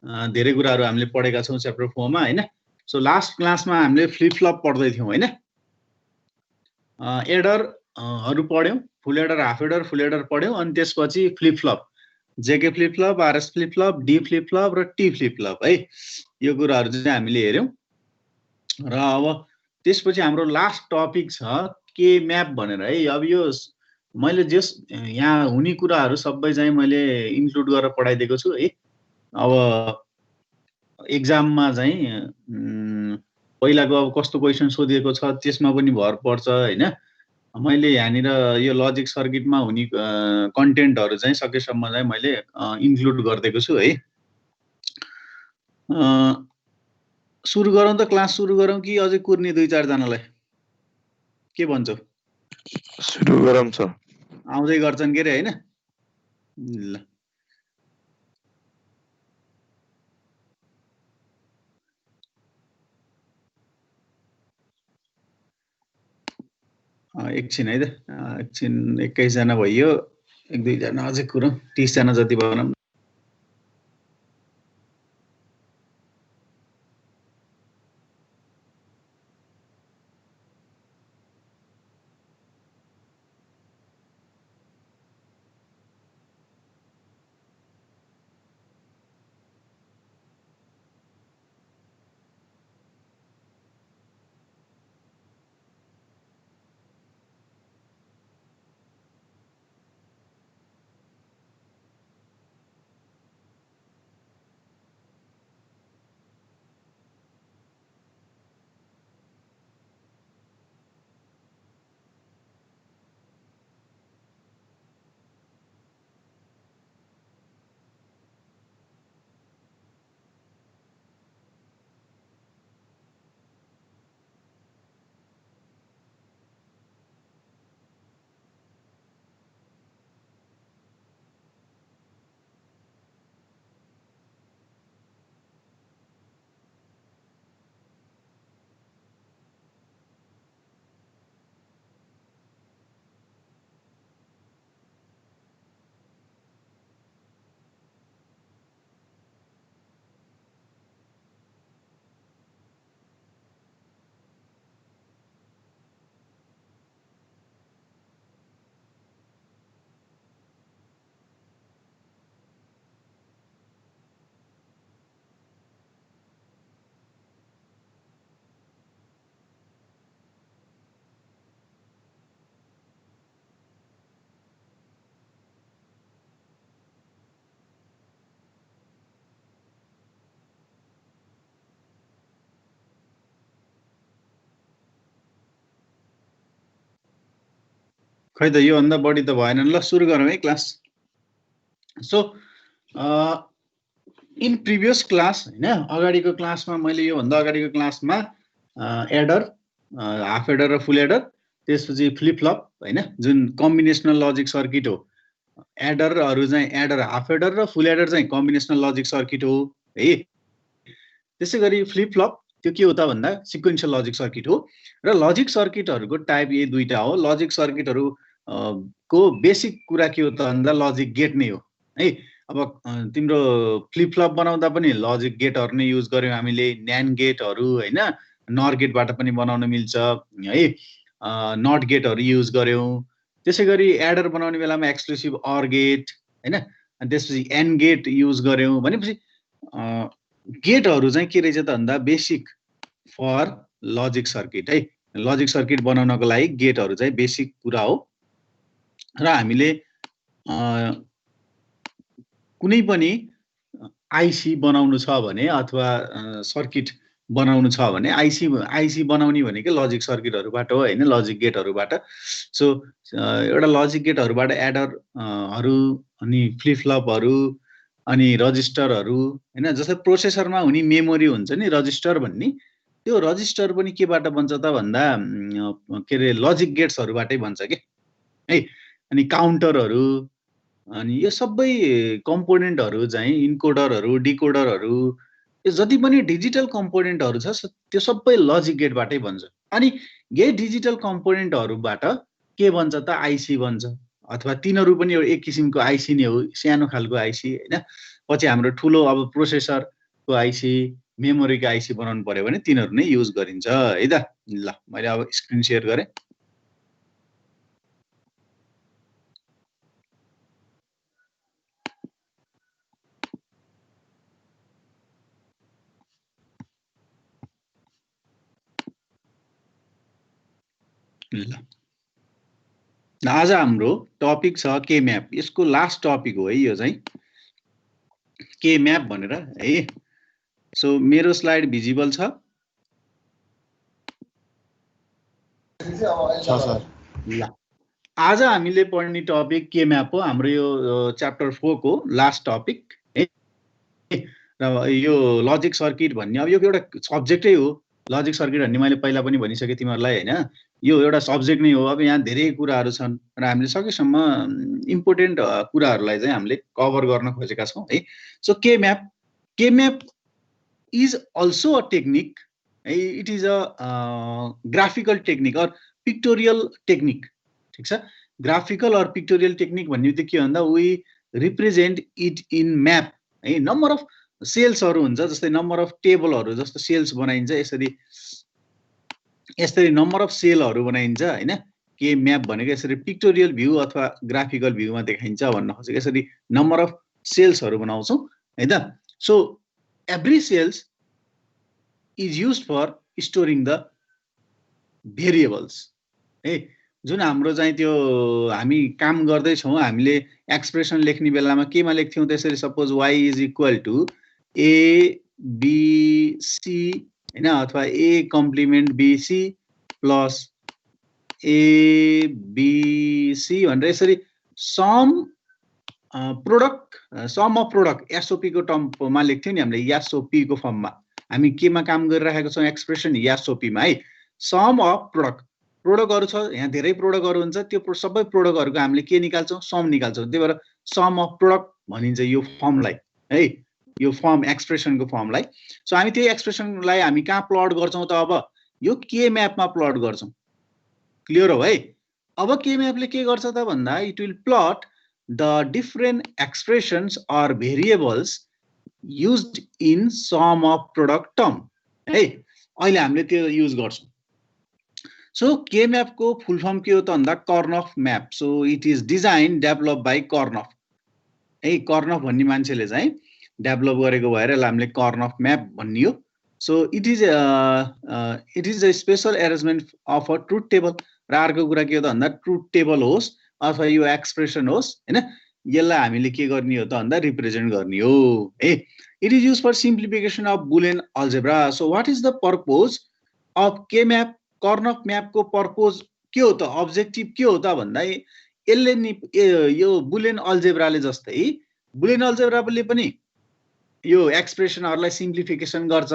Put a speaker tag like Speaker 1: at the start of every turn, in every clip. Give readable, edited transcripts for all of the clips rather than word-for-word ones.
Speaker 1: धेरै कुराहरू हामीले पढेका छौँ च्याप्टर 4 मा हैन। सो लास्ट क्लासमा हामीले फ्लिप फ्लप पढ्दै थियौँ हैन। एडर हरू पढ्यौँ, फुल एडर, हाफ एडर, फुल एडर पढ्यौँ, अनि त्यसपछि flip flop, JK flip flop, RS flip flop, D flip flop र टी फ्लिप फ्लप है, यो कुराहरू चाहिँ हामीले हेर्यौँ। र अब त्यसपछि हाम्रो लास्ट टपिक छ के म्याप भनेर है। अब यो मैले जस यहाँ हुने कुराहरू सबै चाहिँ मैले इन्क्लुड गरेर पढाइदिएको छु है। अब एक्जाममा चाहिँ पहिलाको अब कस्तो क्वेसन सोधिएको छ त्यसमा पनि भर पर्छ हैन। मैले यहाँनिर यो लजिक सर्किटमा हुने कन्टेन्टहरू चाहिँ सकेसम्म चाहिँ मैले इन्क्लुड गरिदिएको छु है। सुरु गरौँ त, क्लास सुरु गरौँ कि अझै कुर्ने 2-4 जनालाई, के भन्छौ?
Speaker 2: सुरु गरौँ सर।
Speaker 1: आउँदै गर्छन् के रे हैन। ल एकछिन है त, एकछिन 21 जना भयो, 1-2 जना अझै कुरौँ, 30 जना जति बनाऊँ। खै त यो भन्दा बढी त भएन। ल सुरु गरौँ है class. So in previous class हैन, अगाडिको क्लासमा मैले यो भन्दा अगाडिको क्लासमा एडर, हाफ एडर र फुल एडर, त्यसपछि फ्लिप फ्लप हैन, जुन कम्बिनेसनल लजिक सर्किट हो। एडरहरू चाहिँ एडर, हाफ एडर र फुल एडर चाहिँ कम्बिनेसनल लजिक सर्किट हो है। त्यसै गरी फ्लिप फ्लप त्यो के हो त भन्दा सिक्वेन्शियल लजिक सर्किट हो। र लजिक सर्किटहरूको टाइप यही दुईटा हो। लजिक सर्किटहरू को बेसिक कुरा के हो त भन्दा लजिक गेट नै हो है। अब तिम्रो फ्लिप फ्लप बनाउँदा पनि लजिक गेटहरू नै युज गर्यौँ हामीले। न्यान्ड गेटहरू हैन, नर गेटबाट पनि बनाउन मिल्छ है। नट गेटहरू युज गर्यौँ। त्यसै गरी एडर बनाउने बेलामा एक्सक्लुसिभ अर गेट हैन, अनि त्यसपछि एन्ड गेट युज गर्यौँ। भनेपछि गेटहरू चाहिँ के रहेछ त भन्दा बेसिक फर लजिक सर्किट है। लजिक सर्किट बनाउनको लागि गेटहरू चाहिँ बेसिक कुरा हो। र हामीले कुनै पनि आइसी बनाउनु छ भने अथवा सर्किट बनाउनु छ भने आइसी बनाउने भनेकै लजिक सर्किटहरूबाट हो हैन, लजिक गेटहरूबाट। सो एउटा लजिक गेटहरूबाट एडरहरू अनि फ्लिप फ्लपहरू अनि रजिस्टरहरू हैन, जस्तै प्रोसेसरमा हुने मेमोरी हुन्छ नि रजिस्टर भन्ने, त्यो रजिस्टर पनि केबाट बन्छ त भन्दा के अरे लजिक गेट्सहरूबाटै बन्छ के है। अनि काउन्टरहरू, अनि यो सबै कम्पोनेन्टहरू चाहिँ इन्कोडरहरू, डिकोडरहरू, यो जति पनि डिजिटल कम्पोनेन्टहरू छ त्यो सबै लजिक गेटबाटै बन्छ। अनि यही डिजिटल कम्पोनेन्टहरूबाट के बन्छ त आइसी बन्छ, अथवा तिनीहरू पनि एक किसिमको आइसी नै हो, सानो खालको आइसी हैन। पछि हाम्रो ठुलो अब प्रोसेसरको आइसी मेमोरीको आइसी बनाउनु पर्यो भने तिनीहरू नै युज गरिन्छ है त। ल मैले अब स्क्रिन शेयर गरेँ। ल आज हाम्रो टपिक छ के म्याप। यसको लास्ट टपिक हो है यो चाहिँ के म्याप भनेर है। सो मेरो स्लाइड भिजिबल छ? ल आज हामीले पढ्ने टपिक के म्याप हो। हाम्रो यो च्याप्टर 4 को लास्ट टपिक है। र यो लजिक सर्किट भन्ने अब यो एउटा सब्जेक्टै हो। लजिक सर्किट भन्ने मैले पहिला पनि भनिसकेँ तिमीहरूलाई हैन। यो एउटा सब्जेक्ट नै हो। अब यहाँ धेरै कुराहरू छन् र हामीले सकेसम्म इम्पोर्टेन्ट कुराहरूलाई चाहिँ हामीले कभर गर्न खोजेका छौँ है। So K map is also a technique है। It is a graphical technique or pictorial technique. ठिक छ। ग्राफिकल अर पिक्टोरियल टेक्निक भन्ने बित्तिकै के भन्दा we represent it in map है। नम्बर अफ सेल्सहरू हुन्छ, जस्तै नम्बर अफ टेबलहरू जस्तो सेल्स बनाइन्छ। यसरी नम्बर अफ सेलहरू बनाइन्छ हैन। के म्याप भनेको यसरी पिक्टोरियल भ्यू अथवा ग्राफिकल भ्यूमा देखाइन्छ भन्न खोजेको। यसरी नम्बर अफ सेल्सहरू बनाउँछौँ है त। So every cells is used for storing the variables है। जुन हाम्रो चाहिँ त्यो हामी काम गर्दैछौँ, हामीले एक्सप्रेसन लेख्ने बेलामा केमा लेख्थ्यौँ त्यसरी suppose y is equal to A B C हैन, अथवा A complement BC plus A B C भनेर यसरी सम अफ प्रोडक्ट एसओपी को टर्ममा लेख्थ्यौँ नि हामीले। एसओपी को फर्ममा हामी केमा काम गरिरहेको छौँ, एक्सप्रेसन एसओपी मा है। सम अफ प्रोडक्टहरू छ, यहाँ धेरै प्रोडक्टहरू हुन्छ, त्यो सबै प्रोडक्टहरूको हामीले के निकाल्छौँ, सम निकाल्छौँ। त्यही भएर सम अफ प्रोडक्ट भनिन्छ यो फर्मलाई है, यो फर्म एक्सप्रेसनको फर्मलाई। सो हामी त्यही एक्सप्रेसनलाई हामी कहाँ प्लट गर्छौँ त, अब यो के म्यापमा प्लट गर्छौँ। क्लियर हो है। अब के म्यापले के गर्छ त भन्दा it will plot the different expressions or variables used in sum of product term है। अहिले हामीले त्यो युज गर्छौँ। सो के म्यापको फुल फर्म के हो त भन्दा Karnaugh map. So it is design develop by Karnaugh है। कर्नफ भन्ने मान्छेले चाहिँ डेभलप गरेको भएर यसलाई हामीले कर्नफ म्याप भनियो। So it is a special arrangement of a truth table. र अर्को कुरा के हो त भन्दा ट्रुथ टेबल होस् अथवा यो एक्सप्रेसन होस् हैन, यसलाई हामीले के गर्ने हो त भन्दा रिप्रेजेन्ट गर्ने हो है। It is use for simplification of Boolean algebra. So what is the purpose of K map. Karnaugh म्यापको पर्पज के हो त, अब्जेक्टिभ के हो त भन्दा यसले नि यो बुलियन अल्जेब्राले जस्तै बुलियन अल्जेब्राले पनि यो एक्सप्रेसनहरूलाई सिम्प्लिफिकेसन गर्छ।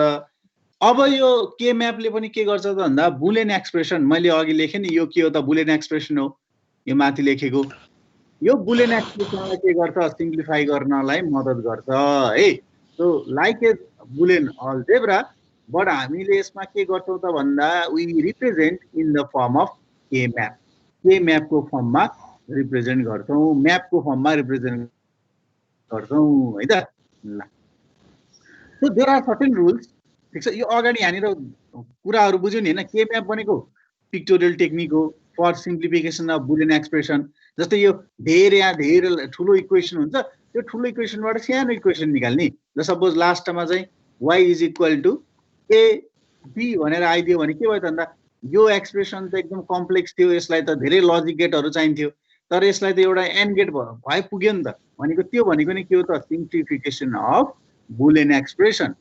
Speaker 1: अब यो के म्यापले पनि के गर्छ त भन्दा बुलियन एक्सप्रेसन मैले अघि लेखेँ नि, यो के हो त बुलियन एक्सप्रेसन हो, यो माथि लेखेको यो बुलियन एक्सप्रेसनलाई के गर्छ, सिम्प्लिफाई गर्नलाई मद्दत गर्छ है। So like a Boolean algebra but हामीले यसमा के गर्छौँ त भन्दा we represent in the form of K map. K म्यापको फर्ममा रिप्रेजेन्ट गर्छौँ, म्यापको फर्ममा रिप्रेजेन्ट गर्छौँ है त। ल so there are certain rules. ठिक छ। यो अगाडि यहाँनिर कुराहरू बुझ्यो नि हैन। के म्याप भनेको पिक्टोरियल टेक्निक हो for simplification of Boolean expression. जस्तै यो धेरै ठुलो इक्वेसन हुन्छ, त्यो ठुलो इक्वेसनबाट सानो इक्वेसन निकाल्ने। ल सपोज लास्टमा चाहिँ y is equal to A B भनेर आइदियो भने के भयो त भन्दा यो एक्सप्रेसन त एकदम कम्प्लेक्स थियो, यसलाई त धेरै लजिक गेटहरू चाहिन्थ्यो, तर यसलाई त एउटा एन गेट भए पुग्यो नि त। भनेको त्यो भनेको नि के हो त, simplification of Boolean expression.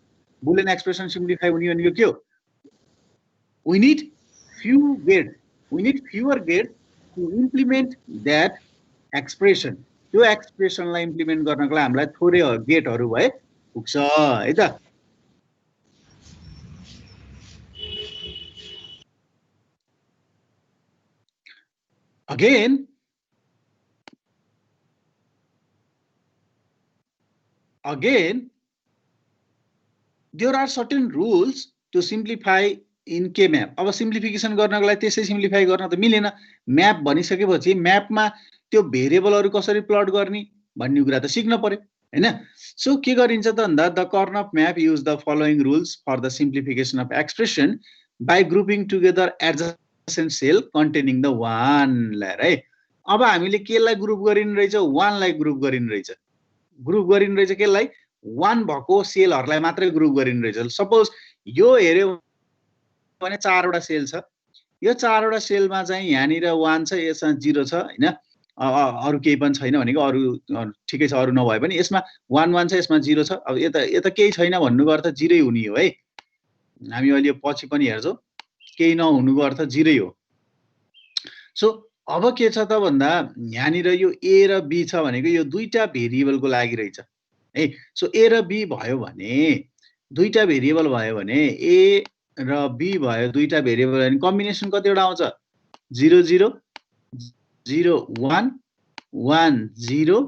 Speaker 1: Boolean expression simplify हुने भनेको के हो, we need fewer gates to implement that expression. त्यो एक्सप्रेसनलाई इम्प्लिमेन्ट गर्नको लागि हामीलाई थोरै गेटहरू भए पुग्छ है त। Again, there are certain rules to simplify in के म्याप। अब सिम्प्लिफिकेसन गर्नको लागि त्यसै सिम्प्लिफाई गर्न त मिलेन। म्याप भनिसकेपछि म्यापमा त्यो भेरिएबलहरू कसरी प्लट गर्ने भन्ने कुरा त सिक्न पर्यो हैन। सो के गरिन्छ त भन्दा the Karnaugh map use the following rules for the simplification of expression by grouping together adjacent cell containing the one ल्याएर है। अब हामीले केलाई ग्रुप गरिनु रहेछ, वानलाई ग्रुप गरिनु रहेछ, ग्रुप गरिनु रहेछ केलाई वान भएको सेलहरूलाई मात्रै ग्रुप गरिनु रहेछ। सपोज यो हेर्यो भने 4 वटा सेल छ, यो 4 वटा सेलमा चाहिँ यहाँनिर 1 छ, यसमा 0 छ हैन, अरु केही पनि छैन भनेको अरु ठिकै छ, अरु नभए पनि यसमा 1 1 छ, यसमा 0 छ। अब यता केही छैन भन्नुको अर्थ 0 हुने हो है। हामी अहिले पछि पनि हेर्छौं, केही नहुनुको अर्थ 0 हो। सो अब के छ त भन्दा यहाँनिर यो a र b छ भनेको यो दुईटा भेरिएबलको लागि रहेछ है। सो a र b भयो भने, दुईटा भेरिएबल भयो भने a र b भयो, दुईटा भेरिएबल अनि कम्बिनेसन कतिवटा आउँछ 0 0 0 1 1 0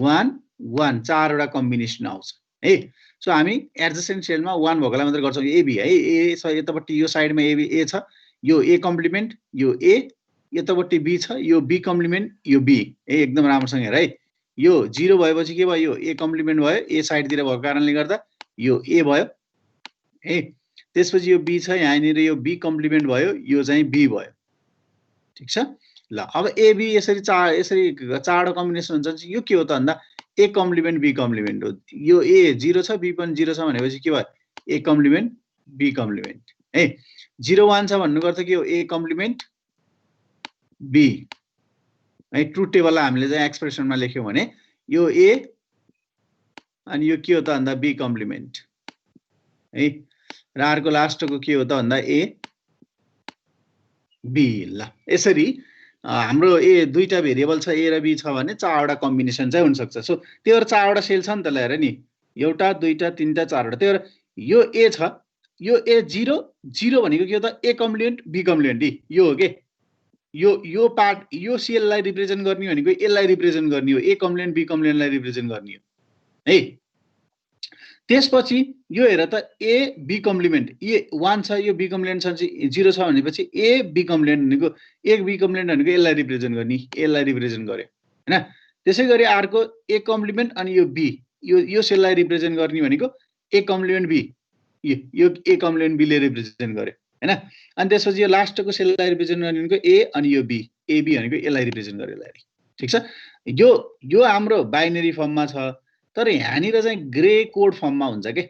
Speaker 1: 1 1 चारवटा कम्बिनेसन आउँछ है। सो हामी एडजसेन्ट सेलमा 1 भएकोलाई मात्र गर्छौं। ab है, a छ यतापट्टि यो साइडमा a छ, यो a कम्प्लिमेन्ट, यो a यतापट्टि b छ, यो b कम्प्लिमेन्ट, यो b है। एकदम राम्रोसँग हेर है, यो 0 भएपछि के भयो, यो a कम्प्लिमेन्ट भयो, a साइडतिर भएको कारणले गर्दा यो a भयो है। त्यसपछि यो b छ यहाँनिर, यो b कम्प्लिमेन्ट भयो, यो चाहिँ b भयो। ठीक छ ल। अब a b यसरी चारवटा कम्बिनेसन हुन्छ, यो के हो त भन्दा a कम्प्लिमेन्ट b कम्प्लिमेन्ट हो। यो a 0 छ, b पनि 0 छ भनेपछि के भयो a कम्प्लिमेन्ट b कम्प्लिमेन्ट है। 0 1 छ भन्नुको अर्थ के हो a कम्प्लिमेन्ट b है। ट्रुथ टेबललाई हामीले चाहिँ एक्सप्रेसनमा लेख्यौं भने यो a अनि यो के हो त भन्दा b कम्प्लिमेन्ट है, र अर्को लास्टको के हो त भन्दा a b। ल यसरी हाम्रो a दुईटा भेरिएबल छ a र b छ भने चारवटा कम्बिनेसन चाहिँ हुन सक्छ। सो त्यो चारवटा सेल छ नि त, ल हेर नि, एउटा दुईटा तीनटा चारवटा। त्यो यो a छ, यो a 0 0 भनेको के हो त a complement b complement D, यो हो के यो पार्ट, यो सेललाई रिप्रेजेन्ट गर्ने भनेको यसलाई रिप्रेजेन्ट गर्ने हो, a कम्प्लिमेन्ट b कम्प्लिमेन्टलाई रिप्रेजेन्ट गर्ने हो है। त्यसपछि यो हेर त a b कम्प्लिमेन्ट, ए 1 छ, यो b कम्प्लिमेन्ट छ 0 छ भनेपछि a b कम्प्लिमेन्ट भनेको a b कम्प्लिमेन्ट भनेको यसलाई रिप्रेजेन्ट गर्ने, यसलाई रिप्रेजेन्ट गर्यो हैन। त्यसैगरी अर्को a कम्प्लिमेन्ट अनि यो b, यो सेललाई रिप्रेजेन्ट गर्ने भनेको a कम्प्लिमेन्ट b, यो a कम्प्लिमेन्ट b ले रिप्रेजेन्ट गर्यो हैन। अनि त्यसपछि यो लास्टको सेललाई रिप्रेजेन्ट गर्ने भनेको a अनि यो b, ab भनेको यसलाई रिप्रेजेन्ट गर्यो यसलाई। ठीक छ, यो हाम्रो बाइनरी फर्ममा छ, तर यहाँनिर चाहिँ ग्रे कोड फर्ममा हुन्छ के,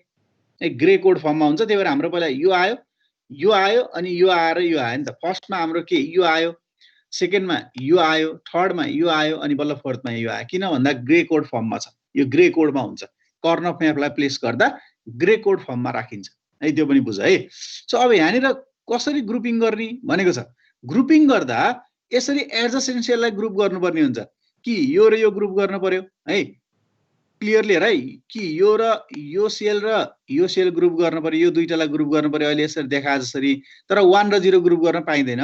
Speaker 1: ग्रे कोड फर्ममा हुन्छ। त्यही भएर हाम्रो पहिला यो आयो अनि यो आएर यो आयो नि त। फर्स्टमा हाम्रो के यो आयो, सेकेन्डमा यो आयो, थर्डमा यो आयो अनि बल्ल फोर्थमा यो आयो। किन भन्दा ग्रे कोड फर्ममा छ, यो ग्रे कोडमा हुन्छ। कर्नफ म्यापलाई प्लेस गर्दा ग्रे कोड फर्ममा राखिन्छ है, त्यो पनि बुझ है। सो अब यहाँनिर कसरी ग्रुपिङ गर्ने भनेको छ, ग्रुपिङ गर्दा यसरी एडजसेन्ट सेललाई ग्रुप गर्नुपर्ने हुन्छ कि यो र यो ग्रुप गर्न पर्यो है। क्लियरली हेर है, कि यो र यो सेल ग्रुप गर्न पर्यो, यो दुईटालाई ग्रुप गर्न पर्यो अहिले यसरी देखा जसरी। तर 1 र 0 ग्रुप गर्न पाइँदैन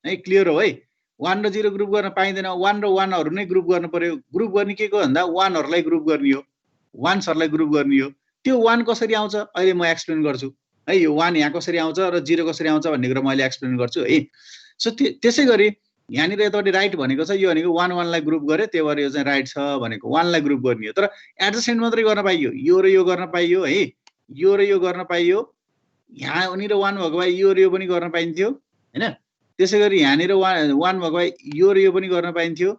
Speaker 1: है, क्लियर हो है। 1 र 0 ग्रुप गर्न पाइँदैन, 1 र 1 हरू नै ग्रुप गर्न पर्यो। ग्रुप गर्ने के को भन्दा 1 हरूलाई ग्रुप गर्ने हो, 1s हरूलाई ग्रुप गर्ने हो। त्यो 1 कसरी आउँछ अहिले म एक्सप्लेन गर्छु है। यो 1 यहाँ कसरी आउँछ र 0 कसरी आउँछ भन्ने कुरा म अहिले एक्सप्लेन गर्छु है। सो त्यसैगरी यहाँनिर यतापट्टि राइट भनेको छ, यो भनेको 1 1 लाई ग्रुप गरे, त्यही भएर यो चाहिँ राइट छ भनेको 1 लाई ग्रुप गर्ने हो। तर एडजसेन्ट मात्रै गर्न पाइयो, यो र यो गर्न पाइयो है, यो र यो गर्न पाइयो। यहाँनिर 1 भएको भए यो र यो पनि गर्न पाइन्थ्यो हैन। त्यसैगरी यहाँनिर 1 भएको भए यो र यो पनि गर्न पाइन्थ्यो,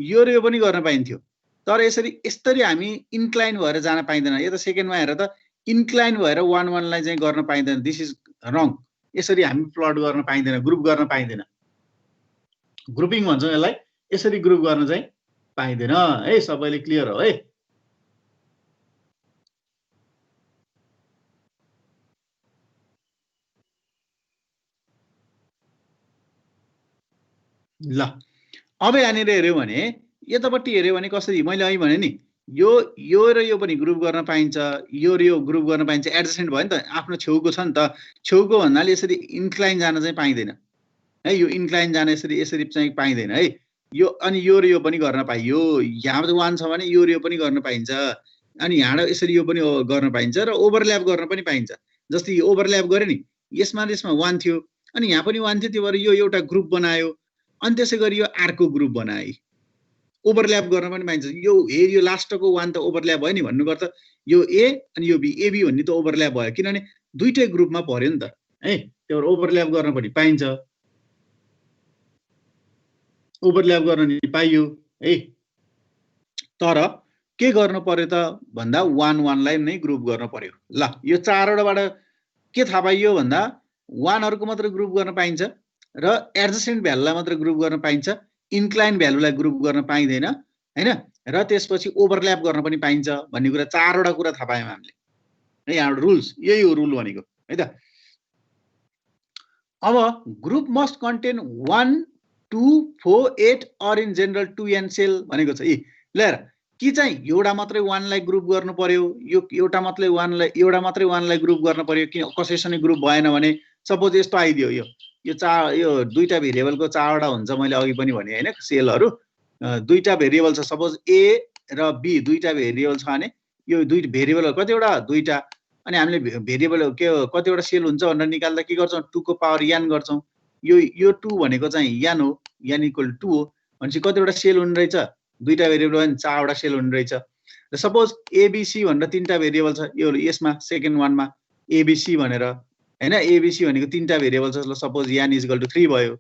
Speaker 1: यो र यो पनि गर्न पाइन्थ्यो। तर यसरी हामी इन्क्लाइन भएर जान पाइँदैन। यो त सेकेन्डमा हेर त, इन्क्लाइन भएर 1 1 लाई चाहिँ गर्न पाइँदैन, दिस इज रङ। यसरी हामी प्लट गर्न पाइँदैन, ग्रुप गर्न पाइँदैन। ग्रुपिङ भन्छौँ यसलाई, यसरी ग्रुप गर्न चाहिँ पाइँदैन है। सबैले क्लियर हो है। ल अब यहाँनिर हेर्यो भने यतापट्टि हेर्यो भने कसरी, मैले अहिले भने नि यो र यो पनि ग्रुप गर्न पाइन्छ, यो र यो ग्रुप गर्न पाइन्छ। एडजसेन्ट भयो नि त, आफ्नो छेउको छ नि त। छेउको भन्नाले यसरी इन्क्लाइन जान चाहिँ पाइँदैन है, यो इन्क्लाइन जान यसरी चाहिँ पाइँदैन है। यो अनि यो र यो पनि गर्न पाइयो। यहाँ 1 छ भने यो र यो पनि गर्न पाइन्छ, अनि यहाँ यसरी यो पनि गर्न पाइन्छ, र ओभरल्याप गर्न पनि पाइन्छ। जस्तै यो ओभरल्याप गरे नि, यसमा 1 थियो अनि यहाँ पनि 1 थियो, त्यो भएर यो एउटा ग्रुप बनायो। अनि त्यसै गरी यो अर्को ग्रुप बनाए ओभरल्याप गर्न पनि पाइन्छ। यो लास्टको 1 त ओभरल्याप भयो नि भन्नुको अर्थ यो ए अनि यो बी, एबी भन्ने त ओभरल्याप भयो किनभने दुईटै ग्रुपमा पर्यो नि त है। त्यो ओभरल्याप गर्न पनि पाइन्छ, ओभरल्याप गर्न नि पाइयो है। तर के गर्नु पर्यो त भन्दा 1 लाई नै ग्रुप गर्न पर्यो। ल यो चारवटाबाट के थाहा पाइयो भन्दा 1 हरुको मात्र ग्रुप गर्न पाइन्छ र एडजसेन्ट भ्यालुलाई मात्र ग्रुप गर्न पाइन्छ, इन्क्लाइन भ्यालुलाई ग्रुप गर्न पाइदैन हैन, र त्यसपछि ओभरल्याप गर्न पनि पाइन्छ भन्ने कुरा चारवटा कुरा थाहा पायौं हामीले है। यहाँ रुल्स यही हो रुल भनेको है त। अब group must contain 1 2 4 8 or in general 2n cell भनेको छ। ल कि चाहिँ एउटा मात्रै 1 लाई ग्रुप गर्नु पर्यो, यो एउटा मात्रै 1 लाई ग्रुप गर्न पर्यो कि कसैसँग ग्रुप भएन भने सपोज यस्तो आइदियो यो दुईटा भेरिएबलको चारवटा हुन्छ, मैले अघि पनि भने हैन सेलहरु दुईटा भेरिएबल छ, सपोज ए र बी दुईटा भेरिएबल छ भने यो दुई भेरिएबल कतिवटा दुईटा, अनि हामीले भेरिएबल के कतिवटा सेल हुन्छ भनेर निकाल्दा के गर्छौं 2 को पावर n गर्छौं। यो 2 भनेको चाहिँ n हो, n इक्वल 2 हो भनेपछि कतिवटा सेल हुने रहेछ, दुईटा भेरिएबल भने चारवटा सेल हुने रहेछ। र सपोज एबीसी भनेर तीनटा भेरिएबल छ, यो यसमा सेकेन्ड वानमा एबीसी भनेर हैन, एबीसी भनेको तीनटा भेरिएबल छ। ल suppose n is equal to 3 भयो,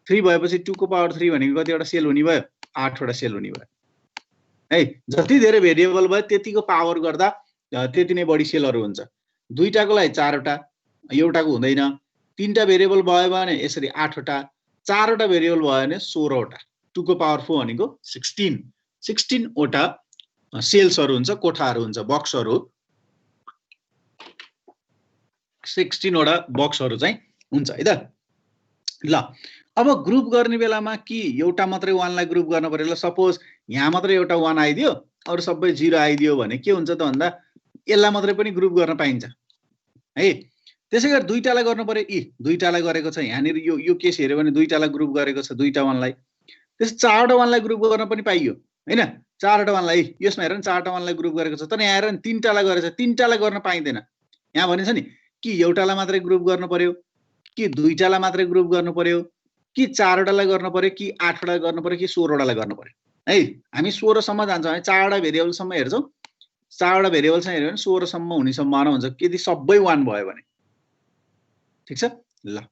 Speaker 1: 3 भएपछि 2 को पावर 3 भनेको कतिवटा सेल हुने भयो, 8 वटा सेल हुने भयो है। जति धेरै भेरिएबल भयो त्यतिको पावर गर्दा त्यति नै बढी सेलहरु हुन्छ। दुईटाको लागि 4 वटा, एउटाको हुँदैन। तीनटा भेरिएबल भयो भने यसरी 8 वटा, चारवटा भेरिएबल भयो भने 16 वटा, 2 को पावर 4 भनेको 16 वटा सेल्सहरु हुन्छ, कोठाहरु हुन्छ, बक्सहरु 16 वटा बक्सहरु चाहिँ हुन्छ है त। ल अब ग्रुप गर्ने बेलामा कि एउटा मात्रै 1 लाई ग्रुप गर्न पर्यो। ल सपोज यहाँ मात्रै एउटा 1 आइदियो अरु सबै 0 आइदियो भने के हुन्छ त भन्दा यसलाई मात्रै पनि ग्रुप गर्न पाइन्छ है। त्यसैगरी दुईटालाई गर्नु पर्यो, दुईटालाई गरेको छ यहाँ निर यो केस हेर्यो भने दुईटालाई ग्रुप गरेको छ, दुईटा 1 लाई। त्यस चारवटा 1 लाई ग्रुप गर्न पनि पाइयो हैन, चारवटा 1 लाई यसमा हेर न चारवटा 1 लाई ग्रुप गरेको छ। तर यहाँ हेर न तीनटालाई गरेछ, तीनटालाई गर्न पाइदैन। यहाँ भनेछ नि कि एउटालाई मात्रै ग्रुप गर्नु पर्यो, कि दुईटालाई मात्रै ग्रुप गर्नु पर्यो, कि चारवटालाई गर्नु पर्यो, कि 8 वटा गर्नु पर्यो, कि 16 वटालाई गर्नु पर्यो है। हामी 16 सम्म जान्छौँ है, चारवटा भेरिएबल सम्म हेर्छौं, चारवटा भेरिएबल सम्म हेर्यो भने 16 सम्म हुने सम्भावना हुन्छ यदि सबै 1 भयो भने। ठीक छ। ल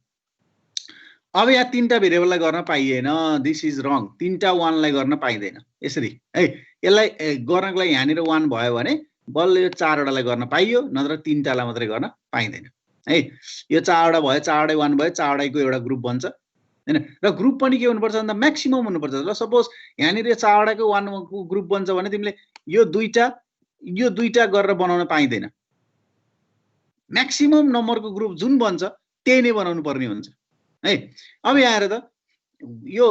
Speaker 1: अब यहाँ तीनटा भेरिएबललाई गर्न पाइएन, दिस इज रङ। तीनटा 1 लाई गर्न पाइदैन यसरी है। यसलाई गर्नको लागि यहाँ निर 1 भयो भने बल्ल यो चारवटालाई गर्न पाइयो, नत्र तीनटालाई मात्रै गर्न पाइदैन है। यो चारवटा भयो, चारवटै 1 भयो, चारवटैको एउटा ग्रुप बन्छ हैन। र ग्रुप पनि के हुनुपर्छ भन्दा म्याक्सिमम हुनुपर्छ। ल सपोज यहाँ निर यो चारवटाको 1 को ग्रुप बन्छ भने तिमीले यो दुईटा गरेर बनाउन पाइदैन। म्याक्सिमम नम्बरको ग्रुप जुन बन्छ त्यही नै बनाउनु पर्ने हुन्छ है। अब यहाँ हेर त यो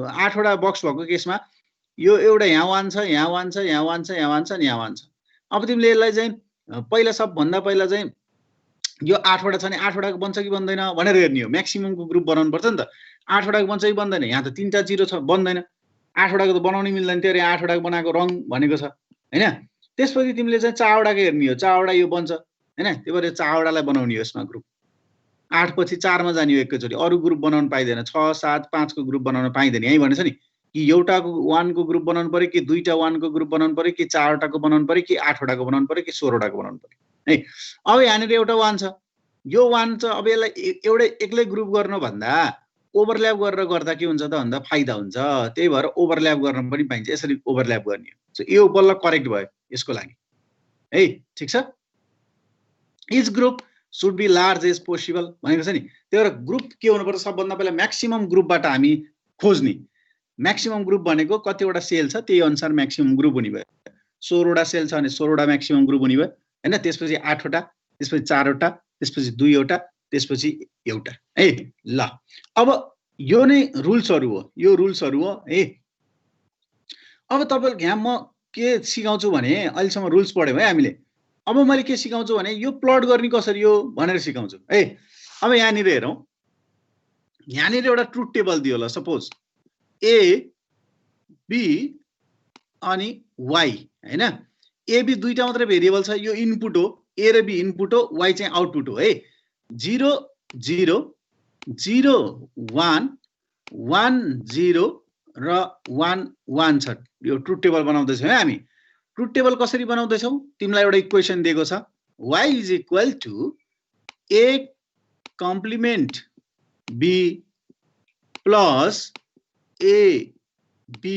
Speaker 1: 8 वटा बक्स भएको केसमा यो एउटा यहाँ 1 छ, यहाँ 1 छ, यहाँ 1 छ, यहाँ 1 छ, यहाँ 1 छ। अब तिमीले यसलाई चाहिँ पहिला सबभन्दा पहिला चाहिँ यो 8 वटा छ नि 8 वटाको बन्छ कि बन्दैन भनेर हेर्ने हो। म्याक्सिममको ग्रुप बनाउनु पर्छ नि त। 8 वटाको बन्छ कि बन्दैन, यहाँ त तीनटा 0 छ, बन्दैन। 8 वटाको त बनाउनै मिल्दैन, त्यही 8 वटाको बनाएको रङ भनेको छ हैन। त्यसपछि तिमीले चाहिँ 4 वटाको हेर्ने हो, 4 वटा यो बन्छ हैन, त्यही भएर 4 वटालाई बनाउने हो यसमा ग्रुप। 8 पछि 4 मा जाने हो एकैचोटी, अरु ग्रुप बनाउन पाइदैन। 6 7 5 को ग्रुप बनाउन पाइदैन। यही भनेछ नि कि एउटाको 1 को ग्रुप बनाउनु पर्यो, कि दुईटा 1 को ग्रुप बनाउनु पर्यो, कि 4 वटाको बनाउनु पर्यो, कि 8 वटाको बनाउनु पर्यो, कि 16 वटाको बनाउनु पर्यो है। अब यहाँनिर एउटा 1 छ, यो 1 छ। अब यसलाई एउटै एक्लै ग्रुप गर्नु भन्दा ओभरल्याप गरेर गर्दा के हुन्छ त भन्दा फाइदा हुन्छ। त्यही भएर ओभरल्याप गर्न पनि पाइन्छ, यसरी ओभरल्याप गर्ने हो। सो यो बल्ल करेक्ट भयो यसको लागि है। ठीक छ। Each group should be large as possible भनेको छ नि। त्यही भएर ग्रुप के हुनुपर्छ सबभन्दा पहिला म्याक्सिमम ग्रुपबाट हामी खोज्ने। म्याक्सिमम ग्रुप भनेको कतिवटा सेल छ त्यही अनुसार म्याक्सिमम ग्रुप हुने भयो। 16 वटा सेल छ भने 16 वटा म्याक्सिमम ग्रुप हुने भयो हैन। त्यसपछि 8 वटा, त्यसपछि 4 वटा, त्यसपछि 2 वटा, त्यसपछि एउटा है। ल अब यो नै रुल्सहरु हो, यो रुल्सहरु हो है। अब तपाईहरुको यहाँ म के सिकाउँछु भने अहिलेसम्म रुल्स पढ्यौं है हामीले। अब मैले के सिकाउँछु भने यो प्लट गर्ने कसरी हो भनेर सिकाउँछु है। अब यहाँनिर हेरौं, यहाँनिर एउटा ट्रुथ टेबल दियो। ल सपोज ए बी अनि वाई हैन। ए बी दुईटा मात्रै भेरिएबल छ, यो इनपुट हो, ए र बी इनपुट हो, वाई चाहिँ आउटपुट हो है। 0 0 0 1 1 0 र 1 1 छ यो ट्रुथ टेबल बनाउँदैछौँ है हामी ट्रुथ टेबल कसरी बनाउँदैछौँ तिमीलाई एउटा इक्वेसन दिएको छ y is equal to a complement b plus a b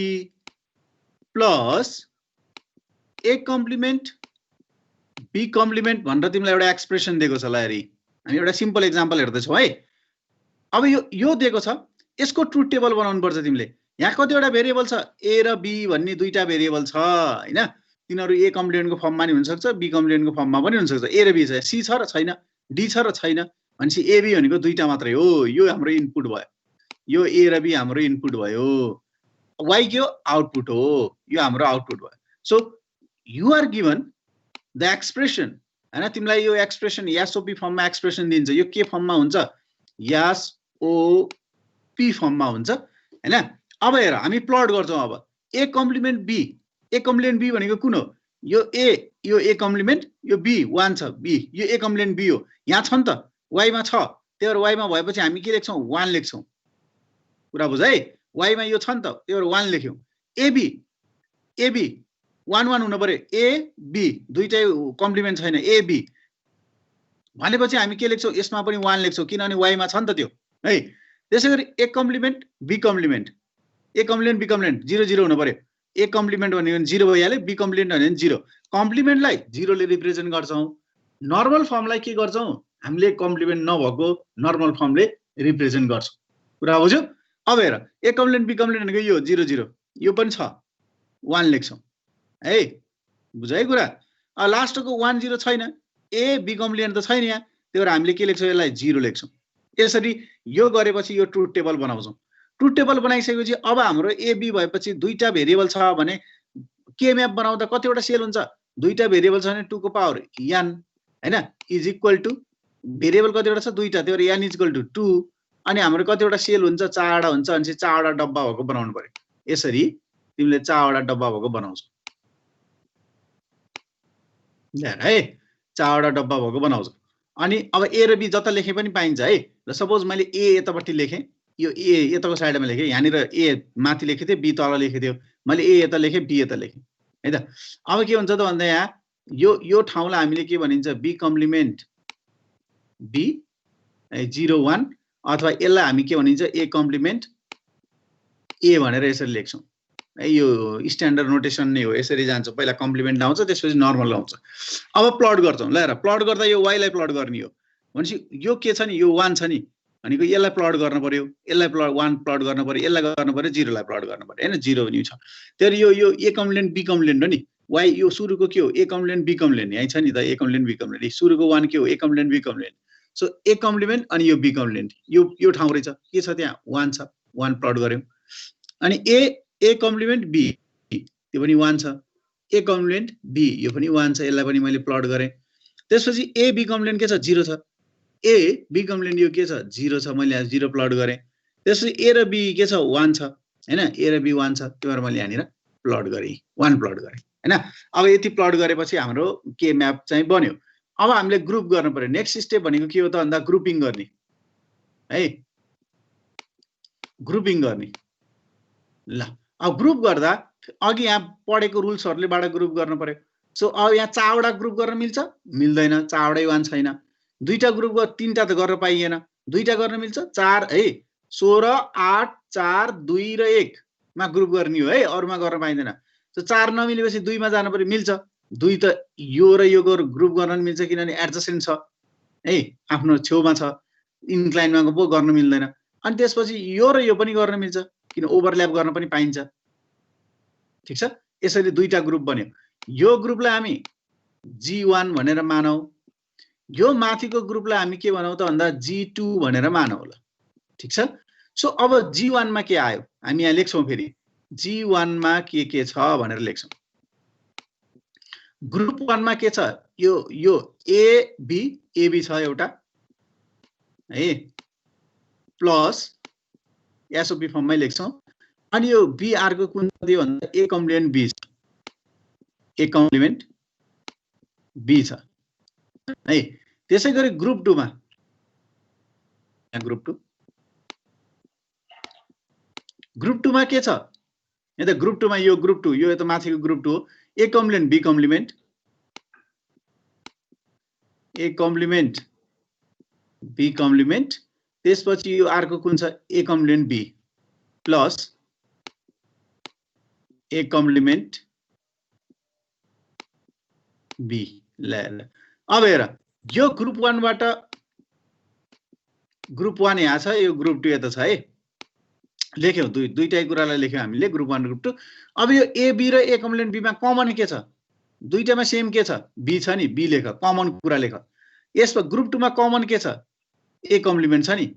Speaker 1: plus a complement b complement भनेर तिमीलाई एउटा एक्सप्रेसन दिएको छ ल हेरी हामी एउटा सिम्पल एक्जाम्पल हेर्दैछौँ है अब यो दिएको छ यसको ट्रुथ टेबल बनाउनु पर्छ तिमीले यहाँ कतिवटा भेरिएबल छ a र b भन्ने दुईटा भेरिएबल छ हैन तिनीहरु a कम्प्लिमेन्टको फर्ममा नि हुन सक्छ b कम्प्लिमेन्टको फर्ममा पनि हुन सक्छ a र b छ c छ र छैन d छ र छैन भनेपछि a b भनेको दुईटा मात्रै हो यो हाम्रो इनपुट भयो यो a र b हाम्रो इनपुट भयो y के हो आउटपुट हो यो हाम्रो आउटपुट भयो so you are given the expression हैन तिमीलाई यो एक्सप्रेसन एसओपी फर्ममा एक्सप्रेसन दिन्छ यो के फर्ममा हुन्छ एसओपी फर्ममा हुन्छ हैन अब हेर हामी प्लट गर्छौं अब a कम्प्लिमेन्ट b भनेको कुन हो यो a कम्प्लिमेन्ट यो b 1 छ b यो a कम्प्लिमेन्ट b हो यहाँ छ नि त y मा छ त्यही भएर y मा भएपछि हामी के लेख्छौं 1 लेख्छौं कुरा बुझ है y मा यो छ नि त त्यही भएर 1 लेख्यौं ab 1 1 हुनु पर्यो a b दुईटै कम्प्लिमेन्ट छैन a b भनेपछि हामी के लेख्छौं यसमा पनि 1 लेख्छौं किनभने y मा छ नि त त्यो है त्यसैगरी a complement b complement a complement b complement 0 0 हुनु पर्यो a कम्प्लिमेन्ट भनेको 0 भइहाल्यो b कम्प्लिमेन्ट भनेको 0 कम्प्लिमेन्टलाई 0 ले रिप्रेजेन्ट गर्छौं नर्मल फर्मलाई के गर्छौं हामीले कम्प्लिमेन्ट नभएको नर्मल फर्मले रिप्रेजेन्ट गर्छौं कुरा बुझ्यौ अब हेर a कम्प्लिमेन्ट b कम्प्लिमेन्ट भनेको यो 0 0 यो पनि छ 1 लेख्छौं है बुझाइ कुरा लास्टको 1 0 छैन a b कम्प्लिमेन्ट त छैन यहाँ त्यही भएर हामीले के लेख्छौं यसलाई 0 लेख्छौं यसरी यो गरेपछि यो ट्रुथ टेबल बनाउँछौं ट्रुथ टेबल बनाइसकेपछि अब हाम्रो a b भएपछि दुईटा भेरिएबल छ भने के म्याप बनाउँदा कतिवटा सेल हुन्छ दुईटा भेरिएबल छ भने 2 को पावर n हैन इज इक्वल टु भेरिएबल कतिवटा छ दुईटा त्यही भएर n इज इक्वल टु 2 अनि हाम्रो कतिवटा सेल हुन्छ चारवटा हुन्छ अनि चारवटा डब्बा भएको बनाउनु पर्यो यसरी तिमीले चारवटा डब्बा भएको बनाउँछौ है चारवटा डब्बा भएको बनाउँछ अनि अब a र b जता लेखे पनि पाइन्छ है र सपोज मैले a यतापट्टि लेखे यो a यताको साइडमा लेखे यहाँ निर a माथि लेखे थिए b तल लेखे थियो मैले a यता लेखे b यता लेखे है त अब के हुन्छ त भन्दा यहाँ यो ठाउँलाई हामीले के भनिन्छ b कम्प्लिमेन्ट b 0 1 अथवा यसलाई हामी के भनिन्छ a कम्प्लिमेन्ट a भनेर यसरी लेख्छौं यो स्ट्यान्डर्ड नोटेसन नै हो यसरी जान्छ पहिला कम्प्लिमेन्ट आउँछ त्यसपछि नर्मल आउँछ अब प्लट गर्छौं ल हेर प्लट गर्दा यो y लाई प्लट गर्ने हो भनेपछि यो के छ नि यो 1 छ नि भनेको यसलाई प्लट गर्न पर्यो यसलाई प्लट 1 प्लट गर्न पर्यो यसलाई गर्न पर्यो 0 लाई प्लट गर्न पर्यो हैन 0 पनि छ त्यसैले यो a कम्प्लिमेन्ट b कम्प्लिमेन्ट हो नि y यो सुरुको के हो a कम्प्लिमेन्ट b कम्प्लिमेन्ट यही छ नि त a कम्प्लिमेन्ट b कम्प्लिमेन्ट सुरुको 1 के हो a complement b complement so a complement अनि यो b कम्प्लिमेन्ट यो ठाउँ रहेछ के छ त्यहाँ 1 छ 1 प्लट गर्यौं अनि a कम्प्लिमेन्ट b त्यो पनि 1 छ a कम्प्लिमेन्ट b यो पनि 1 छ यसलाई पनि मैले प्लट गरे त्यसपछि a b कम्प्लिमेन्ट के छ 0 छ a b कम्प्लिमेन्ट यो के छ 0 छ मैले यहाँ 0 प्लट गरे त्यसपछि a र b के छ 1 छ हैन a र b 1 छ त्यो भएर मैले यहाँ निर प्लट गरे 1 प्लट गरे हैन अब यति प्लट गरेपछि हाम्रो के म्याप चाहिँ बन्यो अब हामीले ग्रुप गर्न पर्यो नेक्स्ट स्टेप भनेको के हो त भन्दा ग्रुपिङ गर्ने है ग्रुपिङ गर्ने ल अब ग्रुप गर्दा अघि यहाँ पढेको रुल्सहरुले बाट ग्रुप गर्न पर्यो सो अब यहाँ चारवटा ग्रुप गर्न मिल्छ मिल्दैन चारवटै 1 छैन दुईटा ग्रुप तीनटा त गर्न पाइएन दुईटा गर्न मिल्छ 4 है 16 8 4 2 र 1 मा ग्रुप गर्ने हो है अरुमा गर्न पाइदैन सो 4 नमिलेपछि 2 मा जान पर्यो मिल्छ 2 त यो र यो ग्रुप गर्न मिल्छ किनभने एडजसेन्ट छ है आफ्नो छेउमा छ इन्क्लाइनमा पो गर्न मिल्दैन अनि त्यसपछि यो र यो पनि गर्न मिल्छ किन ओभरल्याप गर्न पनि पाइन्छ ठीक छ यसरी दुईटा ग्रुप बन्यो यो ग्रुपलाई हामी G1 भनेर मानौ यो माथिको ग्रुपलाई हामी के भनौ त भन्दा G2 भनेर मानौ ल ठीक छ सो अब G1 मा के आयो हामी यहाँ लेख्छौं फेरि G1 मा के छ भनेर लेख्छौं ग्रुप 1 मा के छ यो AB छ एउटा है प्लस एसओपी फर्ममै लेख्छौं अनि यो BR को कुन दियो भन्दा A complement B A complement B छ है त्यसैगरी ग्रुप 2 मा ग्रुप 2 ग्रुप 2 मा के छ यहाँ त ग्रुप 2 मा यो ग्रुप 2 यो त माथिको ग्रुप 2 हो A complement B complement A complement B complement त्यसपछि यो अर्को कुन छ A complement B plus A complement B ल अब हेर यो ग्रुप 1 बाट ग्रुप 1 यहाँ छ यो ग्रुप 2 यता छ है लेख्यौ दुईटै कुरालाई लेख्यौ हामीले ग्रुप 1 ग्रुप 2 अब यो ए बी र ए कम्प्लिमेन्ट बी मा कमन के छ दुईटामा सेम के छ बी छ नि बी लेख कमन कुरा लेख यसमा ग्रुप 2 मा कमन के छ ए कम्प्लिमेन्ट छ नि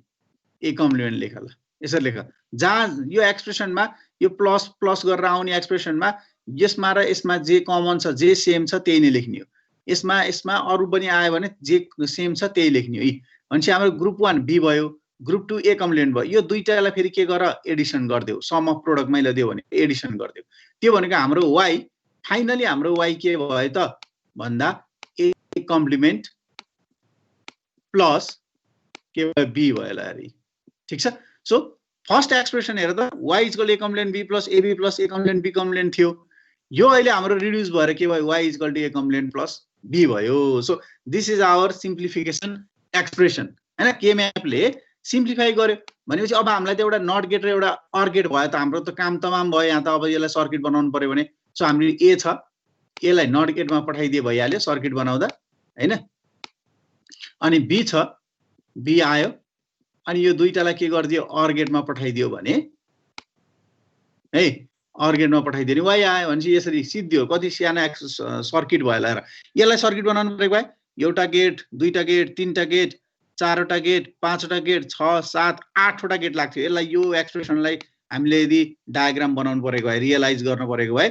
Speaker 1: ए कम्प्लिमेन्ट लेख ल यसरी लेख जहाँ यो एक्सप्रेसनमा यो प्लस प्लस गरेर आउने एक्सप्रेसनमा यसमा र यसमा जे कमन छ जे सेम छ त्यही नै लेख्ने हो यसमा यसमा अरु पनि आयो भने जे सेम छ त्यही लेख्ने हो भनेपछि हाम्रो ग्रुप 1 बी भयो ग्रुप 2 ए कम्प्लिमेन्ट भयो यो दुईटालाई फेरि के गर एडिसन गर्दियौ सम अफ प्रोडक्ट मैले दियो भने एडिसन गर्दियौ त्यो भनेको हाम्रो y फाइनली हाम्रो y के भयो त भन्दा ए कम्प्लिमेन्ट प्लस के भयो बी भयो ल यार ठीक छ सो फर्स्ट एक्सप्रेसन हेर त y equal A complement B plus AB plus A complement B complement थियो यो अहिले हाम्रो रिड्युस भएर के भयो y equal to A complement plus B भयो so this is our simplification expression हैन के म्यापले सिम्प्लिफाई गर्यो भनेपछि अब हामीलाई त एउटा नट गेट र एउटा अर गेट भयो त हाम्रो त काम तमाम भयो यहाँ त अब यसलाई सर्किट बनाउनु पर्यो भने सो हाम्रो ए छ यसलाई नट गेटमा पठाइदिए भइहाल्यो सर्किट बनाउँदा हैन अनि बी छ बी आयो अनि यो दुईटालाई के गरिदियो अर गेटमा पठाइदियो भने है अर गेटमा पठाइदियो नि y आयो भनेपछि यसरी सिद्धियो कति सानो सर्किट भयो ल यसलाई सर्किट बनाउनु परेको भए एउटा गेट दुईटा गेट तीनटा गेट चारवटा गेट पाँचवटा गेट 6 7 8वटा गेट लाग्थ्यो यसलाई यो एक्सप्रेसनलाई हामीले यदि डायग्राम बनाउनु परेको भए रियलाइज गर्नु परेको भए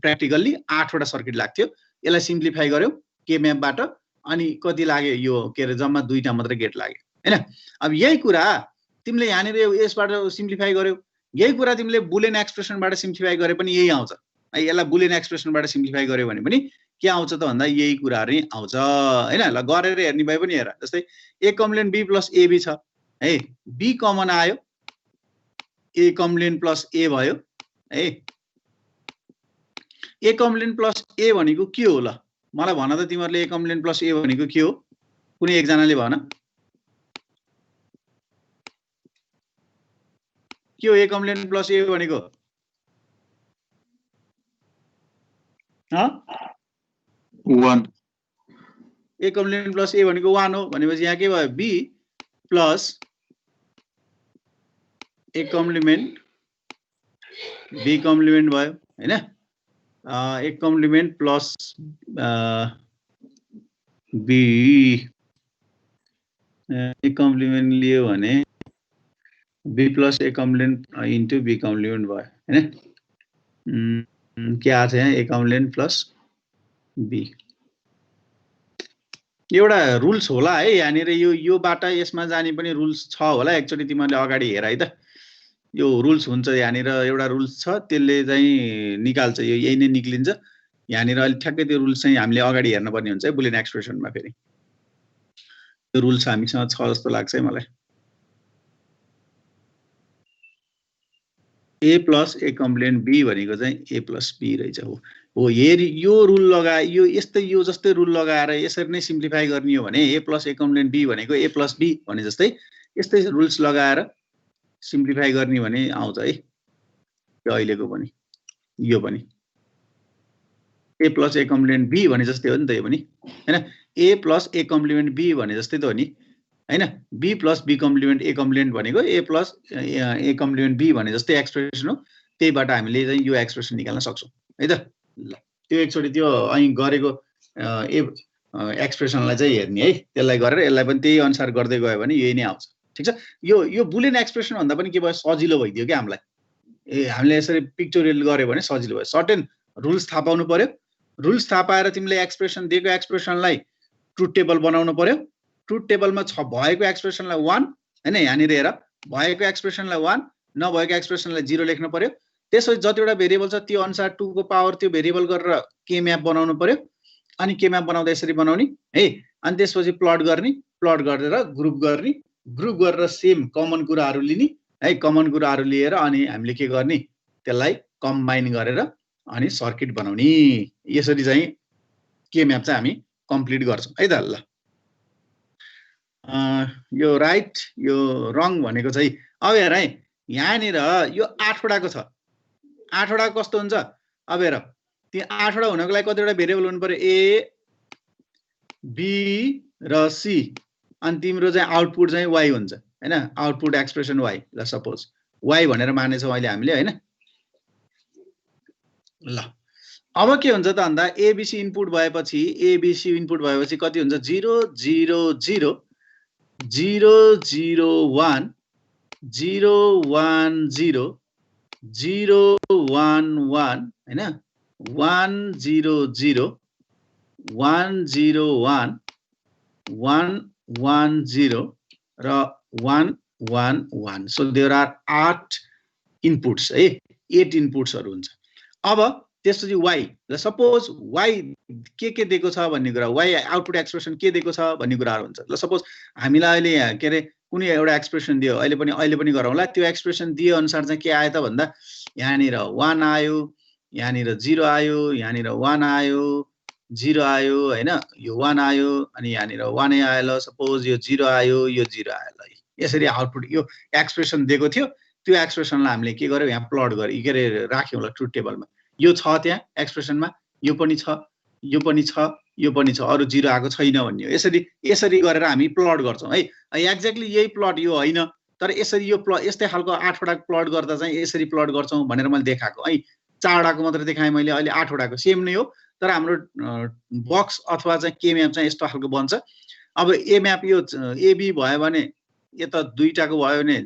Speaker 1: प्र्याक्टिकल्ली 8वटा सर्किट लाग्थ्यो यसलाई सिम्प्लिफाई गर्यौ के म्यापबाट अनि कति लाग्यो यो के रे जम्मा दुईटा मात्र गेट लाग्यो हैन अब यही कुरा तिमीले यहाँनिर यसबाट सिम्प्लिफाई गर्यौ यही कुरा तिमीले बुलियन एक्सप्रेसनबाट सिम्प्लिफाई गरे पनि यही आउँछ है यसलाई बुलियन एक्सप्रेसनबाट सिम्प्लिफाई गर्यो भने पनि के आउँछ त भन्दा यही कुराहरु नै आउँछ हैन ल गरेर हेर्ने भए पनि हेर जस्तै ए कम्प्लिमेन्ट बी प्लस एबी छ है बी कमन आयो ए कम्प्लिमेन्ट प्लस ए भयो है ए कम्प्लिमेन्ट प्लस ए भनेको के हो ल मलाई भन त तिमीहरुले ए कम्प्लिमेन्ट प्लस ए भनेको के हो कुनै एकजनाले भन के हो ए कम्प्लिमेन्ट प्लस ए भनेको ह
Speaker 2: 1
Speaker 1: ए कम्प्लिमेन्ट प्लस ए भनेको 1 हो भनेपछि यहाँ के भयो B plus A complement B complement भयो हैन A complement plus B A complement लियो भने B plus A complement into B complement भयो हैन के आछ यहाँ ए कम्प्लिमेन्ट प्लस बी एउटा रुल्स होला है यहाँनिर यो बाटा यसमा जाने पनि रुल्स छ होला एकचोटी तिमीले अगाडि हेर है त यो रुल्स हुन्छ यहाँनिर एउटा रुल्स छ त्यसले चाहिँ निकाल्छ यो यही नै निक्लिन्छ यहाँनिर अलि ठ्याक्कै त्यो रुल्स चाहिँ हामीले अगाडि हेर्न पर्ने हुन्छ है बुलियन एक्सप्रेसनमा फेरि त्यो रुल्स हामीसँग छ जस्तो लाग्छ है मलाई ए प्लस ए कम्प्लिमेन्ट बी भनेको चाहिँ ए प्लस बी रहेछ हो हेरी यो रुल लगाए यो यस्तै यो जस्तै रुल लगाएर यसरी नै सिम्प्लिफाई गर्ने हो भने ए प्लस ए कम्प्लिमेन्ट बी भनेको ए प्लस बी भने जस्तै यस्तै रुल्स लगाएर सिम्प्लिफाई गर्ने भने आउँछ है यो अहिलेको पनि यो पनि A plus A complement B भने जस्तै हो नि त यो पनि हैन A plus A complement B भने जस्तै त हो नि हैन B plus B complement A complement भनेको A plus A complement B भने जस्तै एक्सप्रेसन हो त्यहीबाट हामीले चाहिँ यो एक्सप्रेसन निकाल्न सक्छौं है त ल त्यो एकचोटी त्यो અહીં गरेको ए एक्सप्रेसनलाई चाहिँ हेर्ने है त्यसलाई गरेर यसलाई पनि त्यही अनुसार गर्दै गयो भने यही नै आउँछ ठीक छ यो बुलियन एक्सप्रेसन भन्दा पनि के भयो सजिलो भइदियो के हामीलाई हामीले यसरी पिक्चोरियल गर्यो भने सजिलो भयो सर्टेन रुल्स थाहा पाउनु पर्यो रुल्स थाहा पाएर तिमीले एक्सप्रेसन दिएको एक्सप्रेसनलाई ट्रुथ टेबल बनाउनु पर्यो ट्रुथ टेबलमा छ भएको एक्सप्रेसनलाई 1 हैन यहाँनिर हेर भएको एक्सप्रेसनलाई 1 नभएको एक्सप्रेसनलाई 0 लेख्नु पर्यो त्यसपछि जतिवटा भेरिएबल छ त्यो अनुसार 2 को पावर त्यो भेरिएबल गरेर के म्याप बनाउनु पर्यो अनि के म्याप बनाउँदा यसरी बनाउने है अनि त्यसपछि प्लट गर्ने प्लट गरेर ग्रुप गरेर सेम कमन कुराहरु लिने है कमन कुराहरु लिएर अनि हामीले के गर्ने त्यसलाई कम्बाइन गरेर अनि सर्किट बनाउने यसरी चाहिँ के म्याप चाहिँ हामी कम्प्लिट गर्छौं है त ल यो राइट यो रङ भनेको चाहिँ अब हेर है यहाँनिर यो 8 वटाको छ 8 वटा कस्तो हुन्छ अब हेर त्यो 8 वटा हुनको लागि कतिवटा भेरिएबल हुनु पर्यो ए बी र सी अनि तिम्रो चाहिँ आउटपुट चाहिँ y हुन्छ हैन आउटपुट एक्सप्रेसन y ल सपोज y भनेर मानेछौं अहिले हामीले हैन ल अब के हुन्छ त भन्दा एबीसी इनपुट भएपछि एबीसी इनपुट भएपछि कति हुन्छ 0 0 0 0 0 1 0 1 0 0 1 1 हैन 1 0 0 1 0 1 1 1 0 र 1 1 1 so there are 8 inputs है 8 inputs हरु हुन्छ अब त्यसपछि y ल सपोज y के दिएको छ भन्ने कुरा y आउटपुट एक्सप्रेसन के दिएको छ भन्ने कुराहरु हुन्छ ल सपोज हामीलाई अहिले यहाँ के रे कुनै एउटा एक्सप्रेसन दियो अहिले पनि गरौँला त्यो एक्सप्रेसन दिए अनुसार चाहिँ के आयो त भन्दा यहाँनिर 1 आयो यहाँनिर 0 आयो यहाँनिर 1 आयो 0 आयो हैन यो 1 आयो अनि यहाँनिर 1 आयो ल सपोज यो 0 आयो यो 0 आयो ल यसरी आउटपुट यो एक्सप्रेसन दिएको थियो त्यो एक्सप्रेसनलाई हामीले के गर्यौ यहाँ प्लट गरे के रे राख्यौ ल ट्रुथ टेबलमा यो छ त्यहाँ एक्सप्रेसनमा यो पनि छ यो पनि छ यो पनि छ अरु 0 आएको छैन भन्ने हो यसरी गरेर हामी प्लट गर्छौं है एक्ज्याक्टली यही प्लट यो हैन तर यसरी यो यस्तै खालको 8 वटा प्लट गर्दा चाहिँ यसरी प्लट गर्छौं भनेर मैले देखाएको है 4 वटाको मात्र देखाएँ मैले अहिले 8 वटाको सेम नै हो तर हाम्रो बक्स अथवा चाहिँ के म्याप चाहिँ यस्तो खालको बन्छ अब ए म्याप यो एबी भयो भने यता दुईटाको भयो भने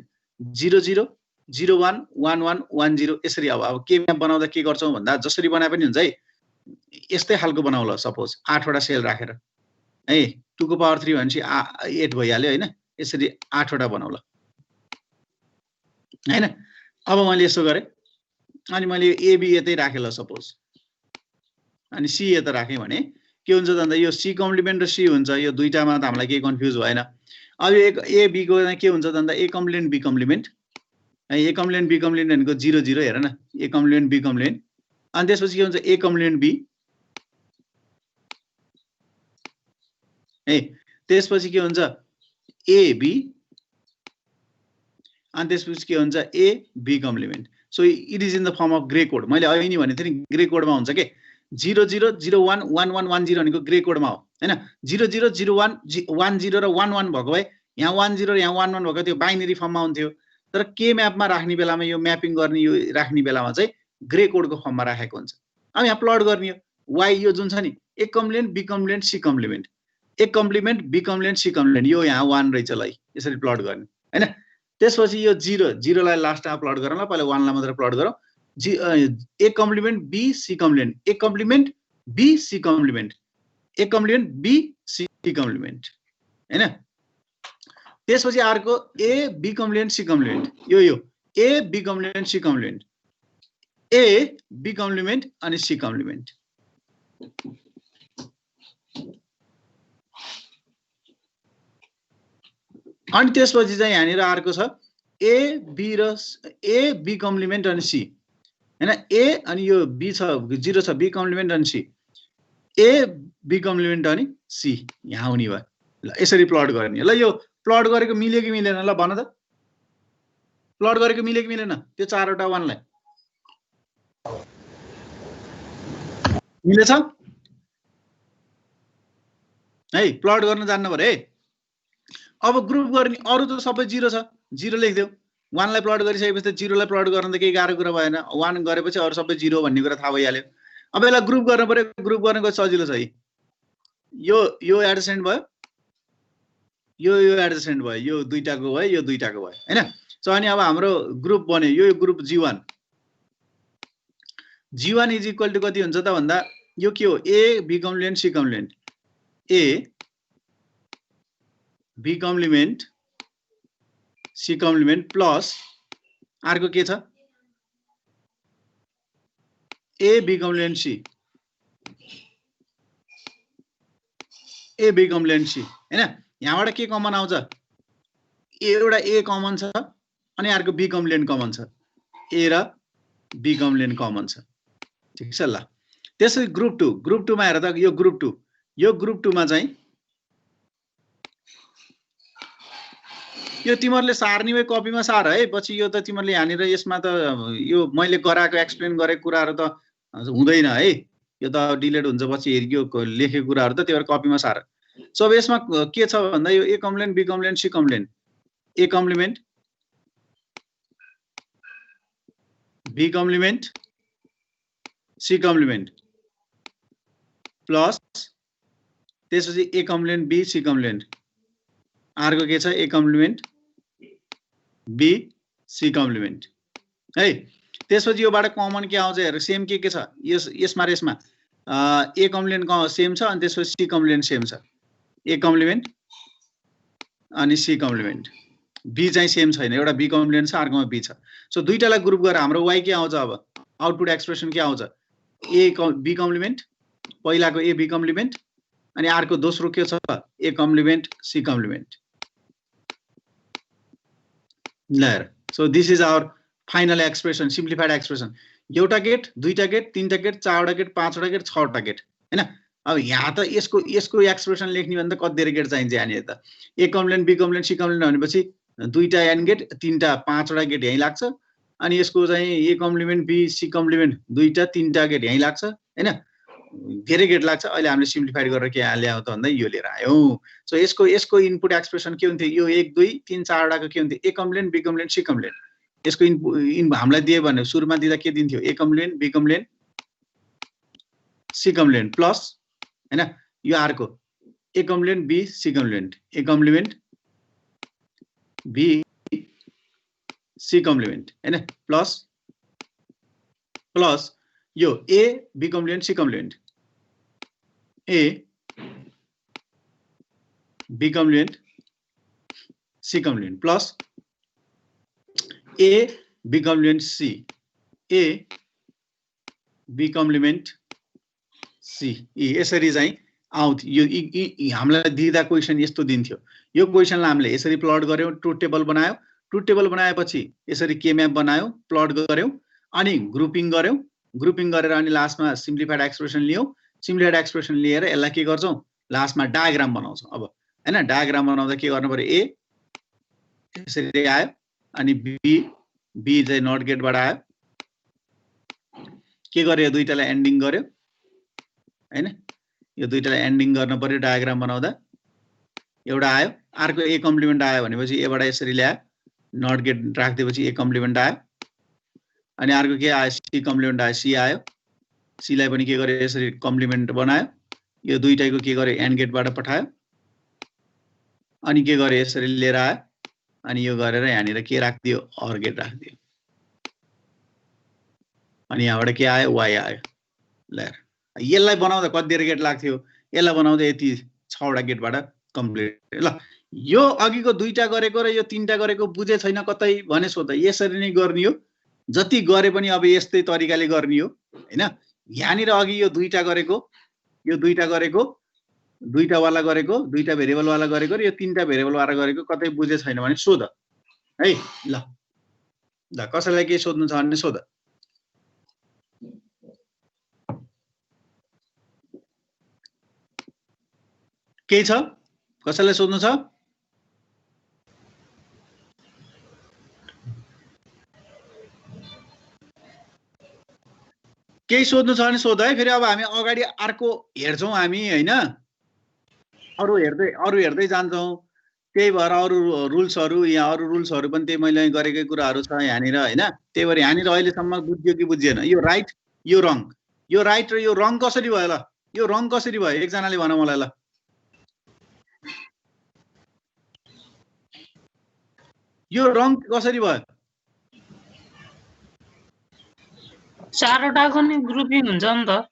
Speaker 1: 0 0 0 1 1 1 1 0 यसरी अब के म्याप बनाउँदा के गर्छौं भन्दा जसरी बनाए पनि हुन्छ है यस्तै खालको बनाउ ल सपोज 8 वटा सेल राखेर है 2 को पावर 3 भनेपछि 8 भइहाल्यो हैन यसरी 8 वटा बनाउ ल हैन अब मैले यसो गरे अनि मैले एबी यतै राखे ल सपोज अनि सी यता राखे भने के हुन्छ त भन्दा यो सी कम्प्लिमेन्ट र सी हुन्छ यो दुईटामा त हामीलाई के कन्फ्युज भएन अब एक ए बी को के हुन्छ त भन्दा A complement B complement A complement B complement भनेको 0 0 हेर न ए कम्प्लिमेन्ट बी कम्प्लिमेन्ट अनि त्यसपछि के हुन्छ ए कम्प्लिमेन्ट बी ए त्यसपछि के हुन्छ ए बी अनि त्यसपछि के हुन्छ A B complement so it is in the form of Gray code मैले अहिले नि भनेको थिएँ नि ग्रे कोडमा हुन्छ के 0 0 0 1 1 1 1 0 भनेको ग्रे कोडमा हो हैन 0 0 0 1 1 0 र 1 1 भएको भए यहाँ 1 0 र यहाँ 1 1 भएको त्यो बाइनरी फर्ममा हुन्थ्यो तर के म्यापमा राख्ने बेलामा यो म्यापिङ गर्ने यो राख्ने बेलामा चाहिँ ग्रे कोडको फर्ममा राखेको हुन्छ अब यहाँ प्लट गर्ने हो y यो जुन छ नि A complement B complement C complement A complement B complement C complement यो यहाँ 1 रहेछ ल यसरी प्लट गर्ने हैन त्यसपछि यो 0 0 लाई लास्टमा प्लट गरौँ ल पहिला 1 लाई मात्र प्लट गरौँ A complement B C complement A complement B C complement A complement B C complement हैन त्यसपछि अर्को A B complement C complement यो A B complement C complement A B complement अनि सी कम्प्लिमेन्ट अनि त्यसपछि चाहिँ यहाँनिर अर्को छ ए बी कम्प्लिमेन्ट अनि सी हैन ए अनि यो बी छ 0 छ बी कम्प्लिमेन्ट अनि सी ए बी कम्प्लिमेन्ट अनि सी यहाँ हुने भयो ल यसरी प्लट गर्ने ल यो प्लट गरेको मिल्यो कि मिलेन ल भन त प्लट गरेको मिल्यो कि मिलेन त्यो 4 वटा 1 लाई मिलेछ है प्लट गर्न जान्नु पर्यो है अब ग्रुप गर्ने अरु त सबै 0 छ 0 लेख्दियौ 1 लाई प्लट गरिसकेपछि 0 लाई प्लट गर्न त केही गाह्रो कुरा भएन 1 गरेपछि अरु सबै 0 भन्ने कुरा थाहा भइहाल्यो अब यसलाई ग्रुप गर्न पर्यो ग्रुप गर्नको सजिलो छ यो एडजेसेन्ट भयो यो एडजेसेन्ट भयो यो दुईटाको भयो यो दुईटाको भयो हैन सो अनि अब हाम्रो ग्रुप बन्यो यो group G1 is equal to कति हुन्छ त भन्दा यो के हो A B complement C complement A B complement C complement plus अर्को के छ A B complement C A B complement C हैन यहाँबाट के कमन आउँछ एउटा ए कमन छ अनि अर्को बी कम्प्लिमेन्ट कमन छ, ए र बी कम्प्लिमेन्ट कमन छ। ठिक छ ल। त्यसै ग्रुप 2 मा हेर त यो ग्रुप 2 मा चाहिँ यो तिमीहरूले सार्ने वे कपीमा सार है, पछि यो त तिमीहरूले यहाँनिर यसमा त यो मैले गराएको एक्सप्लेन गरेको कुराहरू त हुँदैन है, यो त डिलिट हुन्छ पछि यो लेखेको कुराहरू त त्यही भएर कपीमा सार। सो अब यसमा के छ भन्दा यो A complement B complement C complement, A complement B complement C complement plus त्यसपछि A complement B C complement, अर्को के छ A complement B C complement है। त्यसपछि योबाट कमन के आउँछ हेर, सेम के छ यसमा र यसमा ए कम्प्लिमेन्ट सेम छ अनि त्यसपछि सी कम्प्लिमेन्ट सेम छ, ए कम्प्लिमेन्ट अनि सी कम्प्लिमेन्ट, बी चाहिँ सेम छैन, एउटा बी कम्प्लिमेन्ट छ अर्कोमा बी छ। सो दुईटालाई ग्रुप गरेर हाम्रो वाइ के आउँछ, अब आउटपुट एक्सप्रेसन के आउँछ, ए बी कम्प्लिमेन्ट, पहिलाको ए बी कम्प्लिमेन्ट अनि अर्को दोस्रो के छ ए कम्प्लिमेन्ट सी कम्प्लिमेन्ट। ल so this is our final expression, simplified expression. एउटा गेट, दुईटा गेट, तीनटा गेट, चारवटा गेट, पाँचवटा गेट, छवटा गेट हैन। अब यहाँ त यसको एक्सप्रेसन लेख्ने भने त कति धेरै गेट चाहिन्छ यहाँनिर त, A complement B complement C complement भनेपछि दुईटा एन गेट, तीनटा पाँचवटा गेट यहीँ लाग्छ, अनि यसको चाहिँ ए कम्प्लिमेन्ट बी सी कम्प्लिमेन्ट दुईटा तीनटा गेट यहीँ लाग्छ हैन, धेरै गेट लाग्छ। अहिले हामीले सिम्प्लिफाइड गरेर के ल्याउँ त भन्दा यो लिएर आयौँ। सो यसको इनपुट एक्सप्रेसन के हुन्थ्यो, यो 1 2 3 4 वटाको के हुन्थ्यो, A complement B complement C complement. यसको हामीलाई दियो भने सुरुमा दिँदा के दिन्थ्यो, A complement B complement C complement plus हैन, यो अर्को A complement B C complement, A complement B C complement हैन प्लस यो A B complement C complement, A B complement C complement plus A B complement C, A B complement C, यसरी चाहिँ आउँथ्यो। यो हामीलाई दिँदा क्वेसन यस्तो दिन्थ्यो, यो क्वेसनलाई हामीले यसरी प्लट गर्यौँ, ट्रुथ टेबल बनायो, ट्रुथ टेबल बनाएपछि यसरी के म्याप बनायो, प्लट गर्यौँ, अनि ग्रुपिङ गर्यौँ, ग्रुपिङ गरेर अनि लास्टमा सिम्प्लिफाइड एक्सप्रेसन लियौँ, सिम्प्लिफाइड एक्सप्रेसन लिएर यसलाई के गर्छौँ, लास्टमा डायग्राम बनाउँछौँ। अब हैन डायग्राम बनाउँदा के गर्नु पर्यो, ए यसरी आयो अनि बी चाहिँ नट गेटबाट आयो, के गर्यो दुईटालाई एन्डिङ गर्यो हैन, यो दुईटालाई एन्डिङ गर्न पर्यो डायग्राम बनाउँदा। एउटा आयो, अर्को ए कम्प्लिमेन्ट आयो भनेपछि एबाट यसरी ल्यायो, नट गेट राखिदिएपछि ए कम्प्लिमेन्ट आयो, अनि अर्को के आयो सी कम्प्लिमेन्ट आयो, सी आयो, सीलाई पनि के गर्यो यसरी कम्प्लिमेन्ट बनायो, यो दुईटैको के गर्यो एन्ड गेटबाट पठायो, अनि के गर्यो यसरी लिएर आयो, अनि यो गरेर यहाँनिर के राखिदियो अर गेट राखिदियो, अनि यहाँबाट के आयो वाइ आयो। ल यसलाई बनाउँदा कति धेरै गेट लाग्थ्यो, यसलाई बनाउँदा यति 6वटा गेटबाट कम्प्लिट। ल यो अघिको दुईटा गरेको र यो तीनटा गरेको बुझे छैन कतै भने सोध, यसरी नै गर्ने हो, जति गरे पनि अब यस्तै तरिकाले गर्ने हो हैन। यहाँनिर अघि यो दुईटा गरेको, यो दुईटा गरेको, दुईटा वाला गरेको, दुईटा भेरिएबल वाला गरेको र यो तीनटा भेरिएबल वाला गरेको कतै बुझे छैन भने सोध है। ल कसैलाई के सोध्नु छ भने सोध। केही छ कसैलाई सोध्नु छ? केही सोध्नु छ भने सोध है। फेरि अब हामी अगाडि अर्को हेर्छौँ हामी हैन, अरु हेर्दै जान्छौँ। त्यही भएर अरु रुल्सहरु यहाँ अरु रुल्सहरु पनि त्यही मैले गरेकै कुराहरु छ यहाँनिर हैन। त्यही भएर यहाँनिर अहिलेसम्म बुझ्यो कि बुझिएन, यो राइट यो रङ, यो राइट र यो रङ कसरी भयो? ल यो रङ कसरी भयो एकजनाले भन मलाई। ल यो रङ कसरी भयो?
Speaker 3: चारवटाको नि ग्रुपिङ हुन्छ नि त।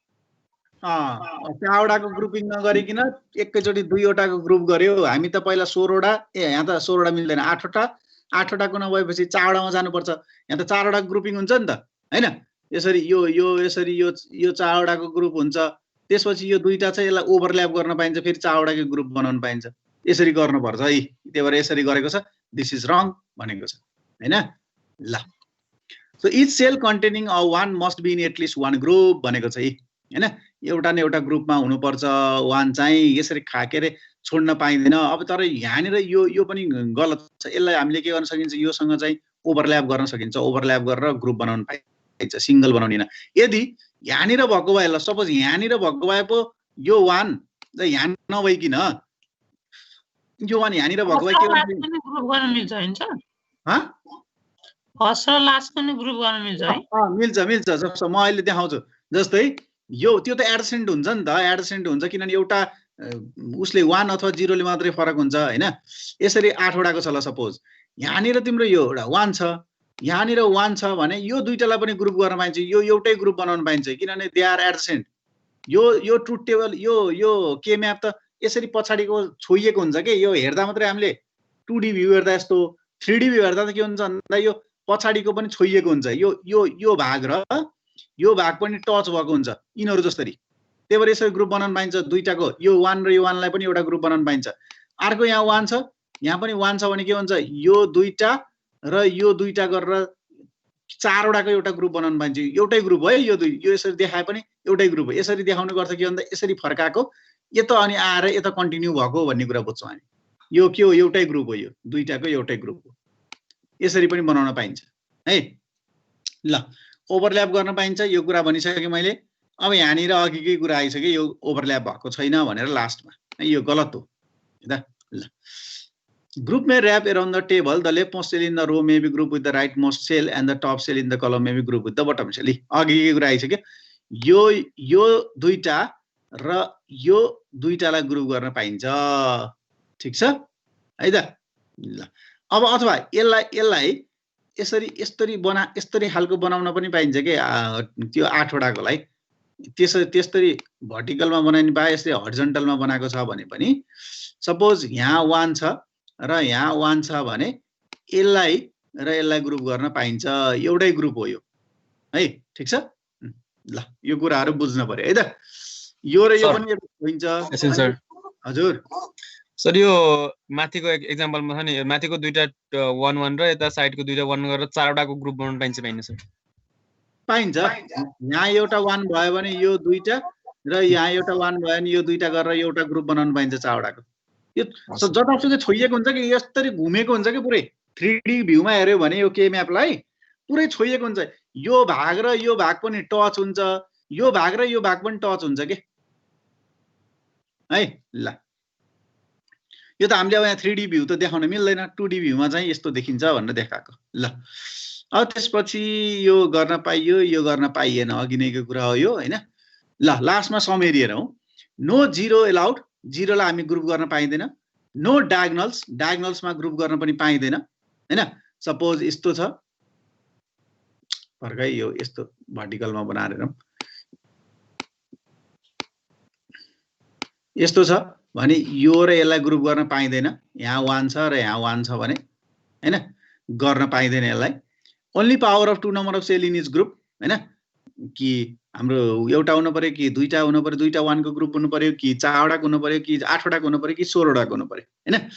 Speaker 1: चारवटाको ग्रुपिङ नगरिकन एकैचोटि दुईवटाको ग्रुप गर्यो। हामी त पहिला 16वटा, यहाँ त 16वटा मिल्दैन, 8वटाको नभएपछि 4वटामा जानुपर्छ। यहाँ त 4वटा ग्रुपिङ हुन्छ नि त हैन। यसरी यो यसरी यो 4वटाको ग्रुप हुन्छ, त्यसपछि यो दुईटा चाहिँ यसलाई ओभरल्याप गर्न पाइन्छ, फेरि 4वटाको ग्रुप बनाउन पाइन्छ। यसरी गर्नुपर्छ है। त्यही भएर यसरी गरेको छ, दिस इज रङ भनेको छ हैन ल so each cell containing a one must be in at least one group भनेको छ हैन एउटा न एउटा ग्रुपमा हुनुपर्छ वान चाहिँ यसरी के अरे छोड्न पाइँदैन अब तर यहाँनिर यो पनि गलत छ यसलाई हामीले के गर्न सकिन्छ योसँग चाहिँ ओभरल्याप गर्न सकिन्छ ओभरल्याप गरेर ग्रुप बनाउन पाइन्छ सिंगल बनाउन यदि यहाँनिर भएको भए ल सपोज यहाँनिर भएको भए पो यो वान यहाँ नभइकिन यो वान यहाँनिर भएको भए के
Speaker 3: ग्रुप गर्न मिल्छ हैन
Speaker 1: ह
Speaker 3: फर्स्ट र लास्ट पनि ग्रुप गर्न मिल्छ है
Speaker 1: मिल्छ जस्तो म अहिले देखाउँछु जस्तै यो त्यो त एडसेन्ट हुन्छ नि त एडसेन्ट हुन्छ किनभने एउटा उसले 1 अथवा 0 ले मात्रै फरक हुन्छ हैन यसरी 8 वटाको छ ल सपोज यहाँनिर तिम्रो यो एउटा 1 छ यहाँनिर 1 छ भने यो दुईटालाई पनि ग्रुप गर्न पाइन्छ यो एउटै ग्रुप बनाउन पाइन्छ किनभने दे आर एडसेन्ट यो ट्रुथ टेबल यो के म्याप त यसरी पछाडीको छोइएको हुन्छ के यो हेर्दा मात्रै हामीले 2D भ्यू हेर्दा यस्तो 3D भ्यू हेर्दा त के हुन्छ भन्दा यो पछाडीको पनि छोइएको हुन्छ यो भाग र यो भाग पनि टच भएको हुन्छ यिनीहरु जस्तरी त्यही भएर यसरी ग्रुप बनाउन पाइन्छ दुईटाको यो 1 र यो 1 लाई पनि एउटा ग्रुप बनाउन पाइन्छ अर्को यहाँ 1 छ यहाँ पनि 1 छ भने के हुन्छ यो दुईटा र यो दुईटा गरेर चारवटाको एउटा ग्रुप बनाउन पाइन्छ एउटै ग्रुप हो है यो यसरी देखाए पनि एउटै ग्रुप हो यसरी देखाउने गर्छ के भन्दा यसरी फर्काको यता अनि आएर यता कन्टिन्यू भएको भन्ने कुरा बुझ्छौं हामी यो के हो एउटै ग्रुप हो यो दुईटाको एउटै ग्रुप हो यसरी पनि बनाउन पाइन्छ है ल ओभरल्याप गर्न पाइन्छ यो कुरा भनिसके मैले अब यहाँनिर अघिकै कुरा आइसक्यो यो ओभरल्याप भएको छैन भनेर लास्टमा यो गलत हो हैन ल ग्रुप में wrap around the table the leftmost cell in the row may be grouped with the rightmost cell and the top cell in the column may be grouped with the bottom cell अघिकै कुरा आइसक्यो यो दुईटा र यो दुईटालाई group गर्न पाइन्छ ठीक छ है त ल अब अथवा यसलाई यसरी खालको बनाउन पनि पाइन्छ के त्यो 8 वटाकोलाई त्यसरी भर्टिकलमा बनाउन पाए यसले हरिजन्टलमा बनाएको छ भने पनि सपोज यहाँ 1 छ र यहाँ 1 छ भने यसलाई ग्रुप गर्न पाइन्छ एउटै ग्रुप हो यो है ठीक छ ल यो कुराहरु बुझ्न पर्यो है त यो र यो पनि हुन्छ
Speaker 4: सर
Speaker 1: हजुर
Speaker 4: सर यो माथिको एक्जाम्पलमा छ नि माथिको दुईटा 1 1 र यता साइडको दुईटा 1 गरेर चारवटाको ग्रुप बनाउन पाइन्छ सर
Speaker 1: पाइन्छ यहाँ एउटा 1 भयो भने यो दुईटा र यहाँ एउटा 1 भयो भने यो दुईटा गरेर एउटा ग्रुप बनाउन पाइन्छ चारवटाको यो जतासुकै छोइएको हुन्छ कि यसरी घुमेको हुन्छ कि पुरै 3D भ्यूमा हेर्यो भने यो के म्यापलाई पुरै छोइएको हुन्छ यो भाग र यो भाग पनि टच हुन्छ यो भाग र यो भाग पनि टच हुन्छ के है ल यो त हामीले अब यहाँ 3D भ्यू त देखाउन मिल्दैन 2D भ्यूमा चाहिँ यस्तो देखिन्छ भनेर देखाएको ल अब त्यसपछि यो गर्न पाइयो यो गर्न पाइएन अघि नैको कुरा हो यो हैन ल लास्टमा समरी हेरौं नो जीरो अलाउड जीरोलाई हामी ग्रुप गर्न पाइदैन नो डायगोनल्समा ग्रुप गर्न पनि पाइदैन हैन सपोज यस्तो छ फर्कै यो यस्तो भर्टिकलमा बनाएर हेरौं यस्तो छ भने यो र यसलाई ग्रुप गर्न पाइदैन यहाँ 1 छ र यहाँ 1 छ भने हैन गर्न पाइदैन यसलाई only power of 2 number of cell in each group हैन कि हाम्रो एउटा हुनु पर्यो कि दुईटा हुनु पर्यो दुईटा 1 को ग्रुप हुनु पर्यो कि 4 वटाको हुनु पर्यो कि 8 वटाको हुनु पर्यो कि 16 वटाको हुनु पर्यो हैन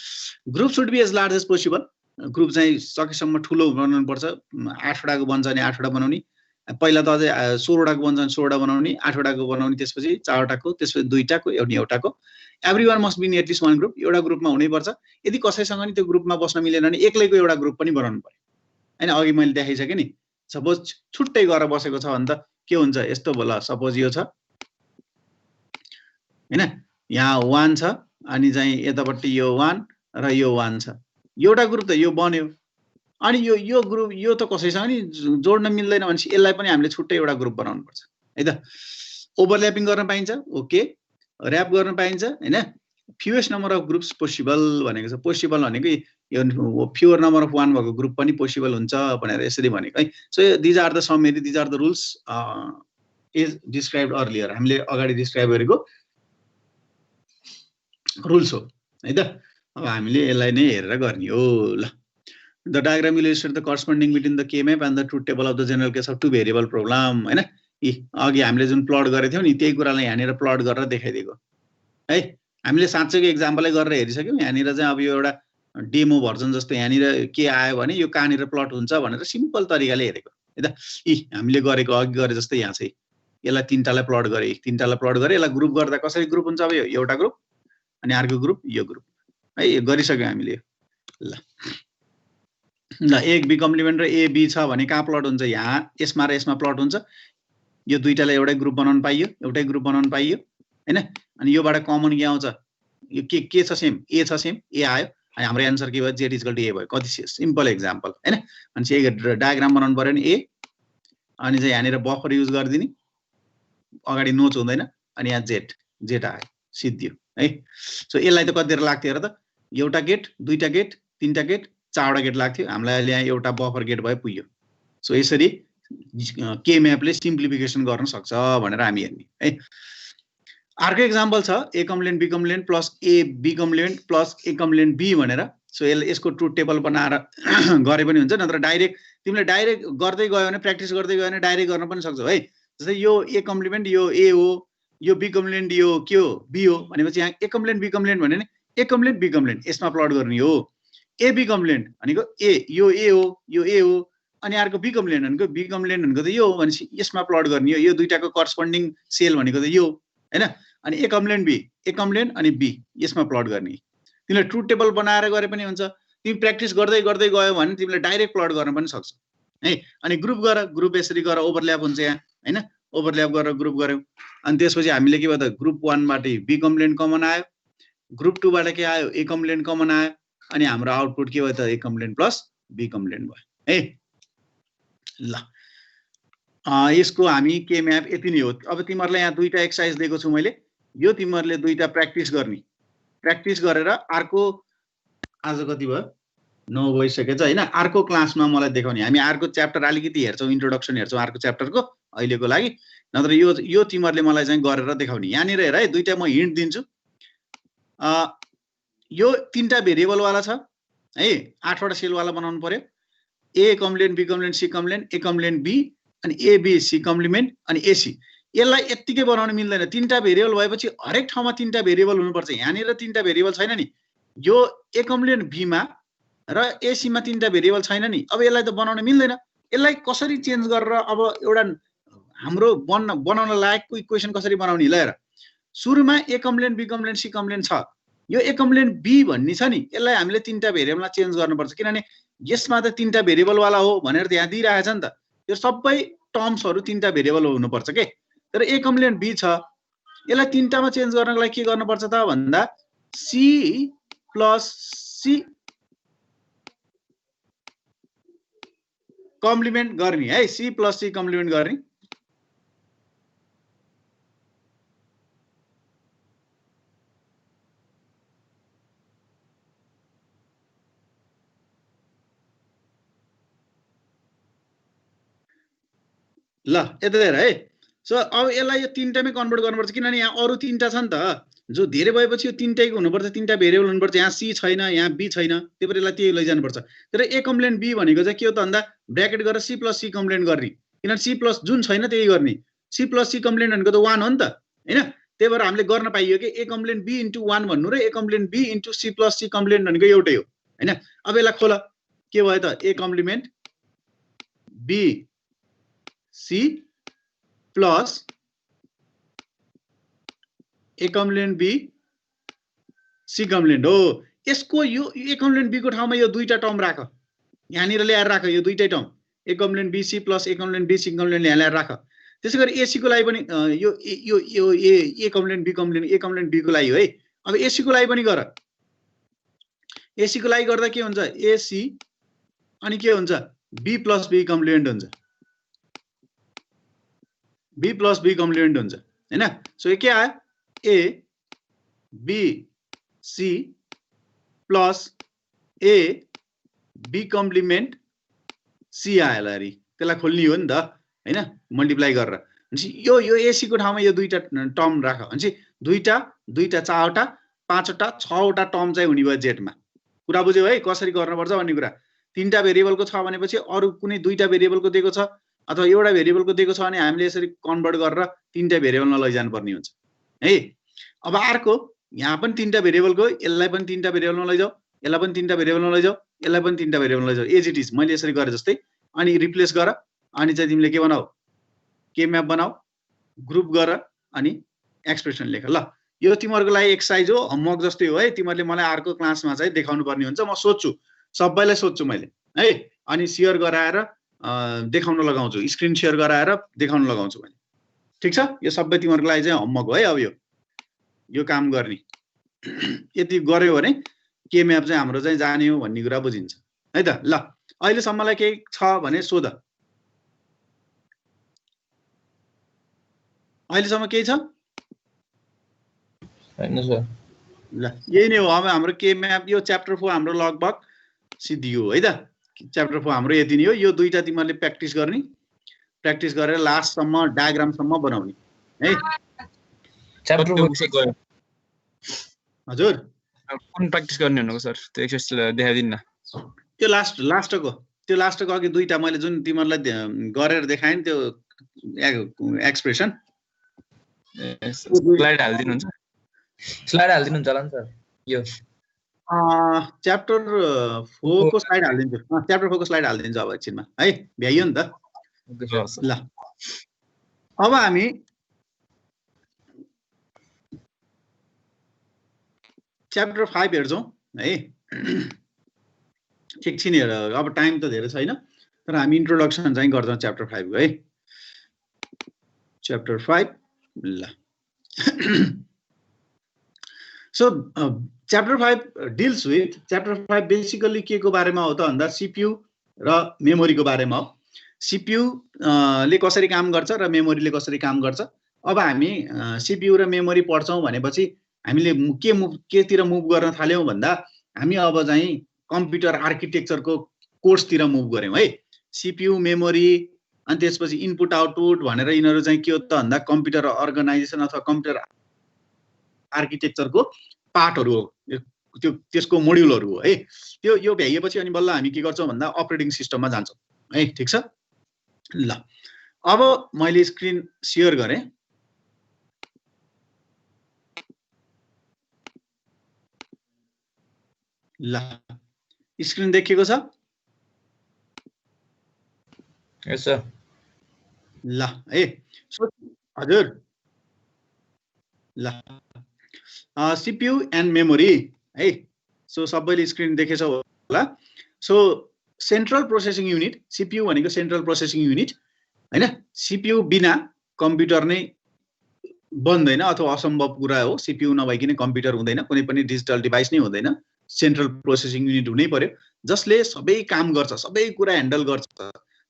Speaker 1: group should be as large as possible group चाहिँ सकेसम्म ठुलो बनाउनु पर्छ 8 वटाको बन्छ भने 8 वटा बनाउने पहिला त अझै 16 वटाको बन्छ भने 16 वटा बनाउने 8 वटाको बनाउने त्यसपछि 4 वटाको त्यसपछि दुईटाको अनि एउटाको everyone must be in at least one group एउटा ग्रुपमा हुनै पर्छ यदि कसैसँग नि त्यो ग्रुपमा बस्न मिलेन भने एक्लैको एउटा ग्रुप पनि बनाउनु पर्यो हैन अघि मैले देखाइसके नि सपोज छुट्टै गरेर बसेको छ भने त के हुन्छ यस्तो होला सपोज यो छ हैन यहाँ 1 छ अनि चाहिँ यतापट्टि यो 1 र यो 1 छ एउटा ग्रुप त यो बन्यो अनि यो ग्रुप यो त कसैसँग नि जोड्न मिल्दैन भने यसलाई पनि हामीले छुट्टै एउटा ग्रुप बनाउनु पर्छ है त ओभरल्यापिङ गर्न पाइन्छ ओके र्याप गर्न पाइन्छ हैन फ्युएस्ट नम्बर अफ ग्रुप्स पोसिबल भनेको छ पोसिबल भनेको यो फ्युअर नम्बर अफ 1 भएको ग्रुप पनि पोसिबल हुन्छ भनेर यसरी भनेको है so these are the summary these are the rules is described earlier हामीले अगाडि डिस्क्राइब गरेको रुल्स हो है त अब हामीले यसलाई नै हेरेर गर्ने हो ल the diagram illustrate the corresponding between the K map and the truth table of the general case of two variable program हैन अघि हामीले जुन प्लट गरेको थियौ नि त्यही कुरालाई यहाँनिर प्लट गरेर देखाइदिएको है हामीले साँच्चैको एक्जाम्पलै गरेर हेरिसक्यौं यहाँनिर चाहिँ अब यो एउटा डेमो भर्जन जस्तो यहाँनिर के आयो भने यो कहाँनिर प्लट हुन्छ भनेर सिम्पल तरिकाले हेरेको है त। हामीले गरेको अघि गरे जस्तै यहाँ चाहिँ यसलाई तीनटालाई प्लट गरे, तीनटालाई प्लट गरे, यसलाई ग्रुप गर्दा कसरी ग्रुप हुन्छ? अब यो एउटा ग्रुप अनि अर्को ग्रुप यो ग्रुप है, यो गरिसक्यो हामीले। ल एक बी कम्प्लिमेन्ट र ए बी छ भने कहाँ प्लट हुन्छ? यहाँ यसमा र यसमा प्लट हुन्छ। यो दुईटालाई एउटै ग्रुप बनाउन पाइयो, एउटै ग्रुप बनाउन पाइयो हैन। अनि योबाट कमन के आउँछ? यो के छ? सेम ए छ, सेम ए आयो। अनि हाम्रो एन्सर के भयो? जेड इक्वल टु ए भयो। कति सिम्पल एक्जाम्पल हैन। अनि चाहिँ डायग्राम बनाउनु पर्यो नि ए, अनि चाहिँ यहाँनिर बफर युज गरिदिने, अगाडि नोच हुँदैन, अनि यहाँ जेड आयो, सिद्धियो है। सो यसलाई त कति लाग्थ्यो हेर त? एउटा गेट, दुईटा गेट, तीनटा गेट, चारवटा गेट लाग्थ्यो। हामीलाई अहिले यहाँ एउटा बफर गेट भयो, पुग्यो। सो यसरी के म्यापले सिम्प्लिफिकेसन गर्न सक्छ भनेर हामी हेर्ने है। अर्को एक्जाम्पल छ A complement B complement plus A B complement plus A complement B भनेर। सो यसको ट्रुथ टेबल बनाएर गरे पनि हुन्छ, नत्र डाइरेक्ट तिमीले डाइरेक्ट गर्दै गयो भने, प्र्याक्टिस गर्दै गयो भने डाइरेक्ट गर्न पनि सक्छौ है। जस्तै यो ए कम्प्लिमेन्ट यो ए हो, यो बी कम्प्लिमेन्ट यो के हो? बी हो भनेपछि यहाँ ए कम्प्लिमेन्ट बी कम्प्लिमेन्ट भने नि ए कम्प्लिमेन्ट बी कम्प्लिमेन्ट यसमा प्लट गर्ने हो। ए बी कम्प्लिमेन्ट भनेको ए, यो ए हो, यो ए हो, अनि अर्को बी कम्प्लिमेन्ट भनेको बी कम्प्लिमेन्ट भनेको त यो हो भनेपछि यसमा प्लट गर्ने हो। यो दुईटाको करस्पोन्डिङ सेल भनेको त यो हैन। अनि ए कम्प्लिमेन्ट बी, ए कम्प्लिमेन्ट अनि बी यसमा प्लट गर्ने। तिमीले ट्रुथ टेबल बनाएर गरे पनि हुन्छ, तिमी प्र्याक्टिस गर्दै गर्दै गयो भने तिमीले डाइरेक्ट प्लट गर्न पनि सक्छौ है। अनि ग्रुप गर, ग्रुप यसरी गर, ओभरल्याप हुन्छ यहाँ हैन। ओभरल्याप गरेर ग्रुप गर्यौ, अनि त्यसपछि हामीले के भयो त? ग्रुप 1 बाट बी कम्प्लिमेन्ट कमन आयो, ग्रुप 2 बाट के आयो? ए कम्प्लिमेन्ट कमन आयो, अनि हाम्रो आउटपुट के भयो त? A complement plus B complement भयो है। ल यसको हामी के म्याप यति नै हो। अब तिमीहरूलाई यहाँ दुईटा एक्सर्साइज दिएको छु मैले, यो तिमीहरूले दुईटा प्र्याक्टिस गर्ने, प्र्याक्टिस गरेर अर्को आज कति भयो? 9 भइसकेछ हैन। अर्को क्लासमा मलाई देखाउने। हामी अर्को च्याप्टर अलिकति हेर्छौँ, इन्ट्रोडक्सन हेर्छौँ अर्को च्याप्टरको अहिलेको लागि, नत्र यो तिमीहरूले मलाई चाहिँ गरेर देखाउने। यहाँनिर हेर है, दुईटा म हिन्ट दिन्छु। यो तीनटा भेरिएबलवाला छ है, 8वटा सेलवाला बनाउनु पर्यो। A complement B complement C complement A complement B अनि ए बी सी कम्प्लिमेन्ट अनि एसी। यसलाई यत्तिकै बनाउन मिल्दैन। तीनटा भेरिएबल भएपछि हरेक ठाउँमा तीनटा भेरिएबल हुनुपर्छ। यहाँनिर तीनटा भेरिएबल छैन नि, यो ए कम्प्लिमेन्ट बीमा र एसीमा तीनटा भेरिएबल छैन नि। अब यसलाई त बनाउन मिल्दैन। यसलाई कसरी चेन्ज गरेर अब एउटा हाम्रो बनाउन लायकको इक्वेसन कसरी बनाउने? ल हेर, सुरुमा A complement B complement C complement छ, यो ए कम्प्लिमेन्ट बी भन्ने छ नि, यसलाई हामीले तीनटा भेरिएबलमा चेन्ज गर्नुपर्छ, किनभने यसमा त तीनटा भेरिएबलवाला हो भनेर त्यहाँ दिइरहेछ नि त। यो सबै टर्म्सहरू तीनटा भेरिएबल हुनुपर्छ के। तर ए कम्प्लिमेन्ट बी छ, यसलाई तीनटामा चेन्ज गर्नको लागि के गर्नुपर्छ त भन्दा सी प्लस सी कम्प्लिमेन्ट गर्ने है, सी प्लस सी कम्प्लिमेन्ट गर्ने। ल यता हेर है। सो अब यसलाई यो तीनटामै कन्भर्ट गर्नुपर्छ, किनभने यहाँ अरू तीनटा छ नि त, जो धेरै भएपछि यो तीनटैको हुनुपर्छ, तीनटा भेरिएबल हुनुपर्छ। यहाँ सी छैन, यहाँ बी छैन, त्यही भएर यसलाई त्यही लैजानुपर्छ। तर ए कम्प्लिमेन्ट बी भनेको चाहिँ के हो त भन्दा ब्र्याकेट गरेर सी प्लस सी कम्प्लिमेन्ट गर्ने, किनभने सी प्लस जुन छैन त्यही गर्ने। सी प्लस सी कम्प्लिमेन्ट भनेको त 1 हो नि त हैन। त्यही भएर हामीले गर्न पाइयो कि ए कम्प्लिमेन्ट बी इन्टु 1 भन्नु र A complement B into C plus C complement भनेको एउटै हो हैन। अब यसलाई खोल, के भयो त? A complement B C plus A complement B C complement हो। यसको यो ए कम्प्लिमेन्ट बी को ठाउँमा यो दुईटा टर्म राख, यहाँनिर ल्याएर राख, यो दुईटै term A complement B C plus A complement B C complement यहाँ ल्याएर राख। त्यसै गरी एसी को लागि पनि यो यो यो A complement B complement A complement B को लागि हो है। अब एसी को लागि पनि गर, एसी को लागि गर्दा के हुन्छ? एसी अनि के हुन्छ? बी प्लस बी कम्प्लिमेन्ट हुन्छ, बी प्लस बी कम्प्लिमेन्ट हुन्छ हैन। सो यो के आयो? A B C plus A B complement C आयो। ल त्यसलाई खोल्ने हो नि त हैन, मल्टिप्लाई गरेर। यो एसी को ठाउँमा यो दुईटा टर्म राख भनेपछि दुईटा दुईटा 4वटा 5वटा 6वटा टर्म चाहिँ हुने भयो जेडमा। कुरा बुझ्यौ है कसरी गर्नुपर्छ भन्ने कुरा। तीनटा भेरिएबलको छ भनेपछि अरू कुनै दुईटा भेरिएबलको दिएको छ अथवा एउटा भेरिएबलको दिएको छ भने हामीले यसरी कन्भर्ट गरेर तीनटा भेरिएबलमा लैजानु पर्ने हुन्छ है। अब अर्को यहाँ पनि तीनटा भेरिएबलको, यसलाई पनि तीनटा भेरिएबलमा लैजाऊ, यसलाई पनि 3टा भेरिएबलमा लैजाऊ, यसलाई पनि 3टा भेरिएबलमा लैजाऊ, एज इट इज मैले यसरी गरे जस्तै। अनि रिप्लेस गर, अनि चाहिँ तिमीले के बनाऊ, के म्याप बनाऊ, ग्रुप गर, अनि एक्सप्रेसन लेख। ल यो तिमीहरूको लागि एक्सर्साइज हो, होमवर्क जस्तै हो है। तिमीहरूले मलाई अर्को क्लासमा चाहिँ देखाउनु पर्ने हुन्छ, म सोध्छु, सबैलाई सोध्छु मैले है, अनि सेयर गराएर देखाउन लगाउँछु, स्क्रिन सेयर गराएर देखाउन लगाउँछु मैले। ठिक छ, यो सबै तिमीहरूको लागि चाहिँ होमवर्क हो है। अब यो काम गर्ने यति गर्यो भने के म्याप चाहिँ हाम्रो चाहिँ जाने हो भन्ने कुरा बुझिन्छ है त। ल अहिलेसम्मलाई केही छ भने सोध, अहिलेसम्म केही छ?
Speaker 5: हैन सर।
Speaker 1: ल यही नै हो अब हाम्रो के म्याप। यो च्याप्टर 4 हाम्रो लगभग सिद्धियो है त। च्याप्टर 4 हाम्रो यति नै हो। यो दुईटा तिमीहरूले प्र्याक्टिस गर्ने, प्र्याक्टिस गरेर लास्टसम्म डायग्रामसम्म बनाउने है।
Speaker 5: च्याप्टर 4
Speaker 1: हजुर
Speaker 4: कुन प्र्याक्टिस गर्ने हुनुको सर? त्यो एक्सर्साइज देखाइदिनु न।
Speaker 1: त्यो लास्टको अघि दुईटा मैले जुन तिमीहरूलाई गरेर देखाएँ नि, त्यो एक्सप्रेसन
Speaker 4: स्लाइड हालिदिनुहुन्छ?
Speaker 5: स्लाइड हालिदिनुहुन्छ होला नि सर। यो
Speaker 1: च्याप्टर 4 को स्लाइड हालिदिन्छु। च्याप्टर 4 को स्लाइड हालिदिन्छु अब एकछिनमा है, भ्याइयो नि त। ल अब हामी च्याप्टर 5 हेर्छौँ है। एकछिन हेर, अब टाइम त धेरै छैन, तर हामी इन्ट्रोडक्सन चाहिँ गर्छौँ च्याप्टर 5 को है। च्याप्टर 5 ल so chapter 5 deals with, chapter 5 basically के को बारेमा हो त भन्दा सीपीयू र मेमोरीको बारेमा हो। सीपीयू ले कसरी काम गर्छ र मेमोरीले कसरी काम गर्छ। अब हामी सीपीयू र मेमोरी पढ्छौँ भनेपछि हामीले केतिर मुभ गर्न थाल्यौँ भन्दा हामी अब चाहिँ कम्प्युटर आर्किटेक्चरको कोर्सतिर मुभ गऱ्यौँ है। सीपीयू, मेमोरी, अनि त्यसपछि इनपुट आउटपुट भनेर यिनीहरू चाहिँ के हो त भन्दा कम्प्युटर अर्गनाइजेसन अथवा कम्प्युटर आर्किटेक्चरको पार्टहरू हो, त्यो त्यसको मोड्युलहरू हो है। त्यो यो भ्याइएपछि अनि बल्ल हामी के गर्छौँ भन्दा अपरेटिङ सिस्टममा जान्छौँ है। ठिक छ। ल अब मैले स्क्रिन सेयर गरेँ। ल स्क्रिन देखिएको छ?
Speaker 5: यस सर।
Speaker 1: ल है हजुर। ल सीपीयू एन्ड मेमोरी है। सो सबैले स्क्रिन देखेछ होला। So central processing unit, CPU भनेको सेन्ट्रल प्रोसेसिङ युनिट हैन। सीपीयू बिना कम्प्युटर नै बन्दैन अथवा असम्भव कुरा हो। सीपीयू नभइकन कम्प्युटर हुँदैन, कुनै पनि डिजिटल डिभाइस नै हुँदैन। सेन्ट्रल प्रोसेसिङ युनिट हुनै पर्यो जसले सबै काम गर्छ, सबै कुरा ह्यान्डल गर्छ,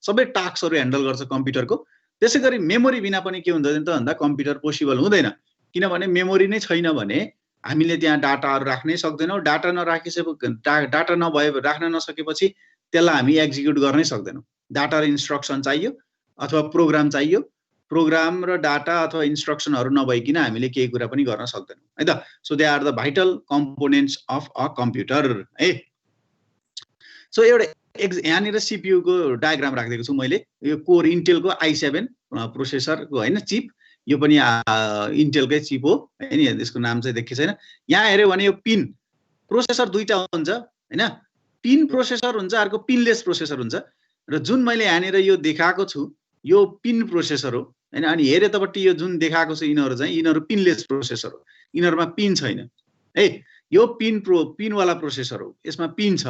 Speaker 1: सबै टास्कहरू ह्यान्डल गर्छ कम्प्युटरको। त्यसै गरी मेमोरी बिना पनि के हुन्छ त भन्दा कम्प्युटर पोसिबल हुँदैन, किनभने मेमोरी नै छैन भने हामीले त्यहाँ डाटाहरू राख्नै सक्दैनौँ। डाटा राख्न नसकेपछि त्यसलाई हामी एक्जिक्युट गर्नै सक्दैनौँ। डाटा र इन्स्ट्रक्सन चाहियो अथवा प्रोग्राम चाहियो। प्रोग्राम र डाटा अथवा इन्स्ट्रक्सनहरू नभइकन हामीले केही कुरा पनि गर्न सक्दैनौँ है त। So they are the vital components of a computer है। सो एउटा यहाँनिर सीपीयू को डायग्राम राखिदिएको छु मैले। यो कोर इन्टेलको i7 प्रोसेसरको होइन चिप, यो पनि इन्टेलकै चिप हो हैन। यसको नाम चाहिँ देखिएको छैन। यहाँ हेऱ्यो भने यो पिन प्रोसेसर दुईटा हुन्छ हैन। पिन प्रोसेसर हुन्छ, अर्को पिनलेस प्रोसेसर हुन्छ। र जुन मैले यहाँनिर यो देखाएको छु यो पिन प्रोसेसर हो हैन। अनि हेरे तपाईँ यो जुन देखाएको छ यिनीहरू पिनलेस प्रोसेसर हो, यिनीहरूमा पिन छैन है। यो पिनवाला प्रोसेसर हो, यसमा पिन छ।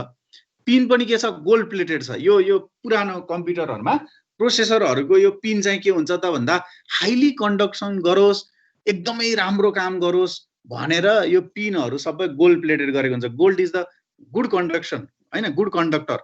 Speaker 1: पिन पनि के छ, गोल्ड प्लेटेड छ। यो पुरानो कम्प्युटरहरूमा प्रोसेसरहरूको यो पिन चाहिँ के हुन्छ त भन्दा हाइली कन्डक्सन गरोस्, एकदमै राम्रो काम गरोस् भनेर यो पिनहरू सबै गोल्ड प्लेटेड गरेको हुन्छ। Gold is the good conduction हैन, गुड कन्डक्टर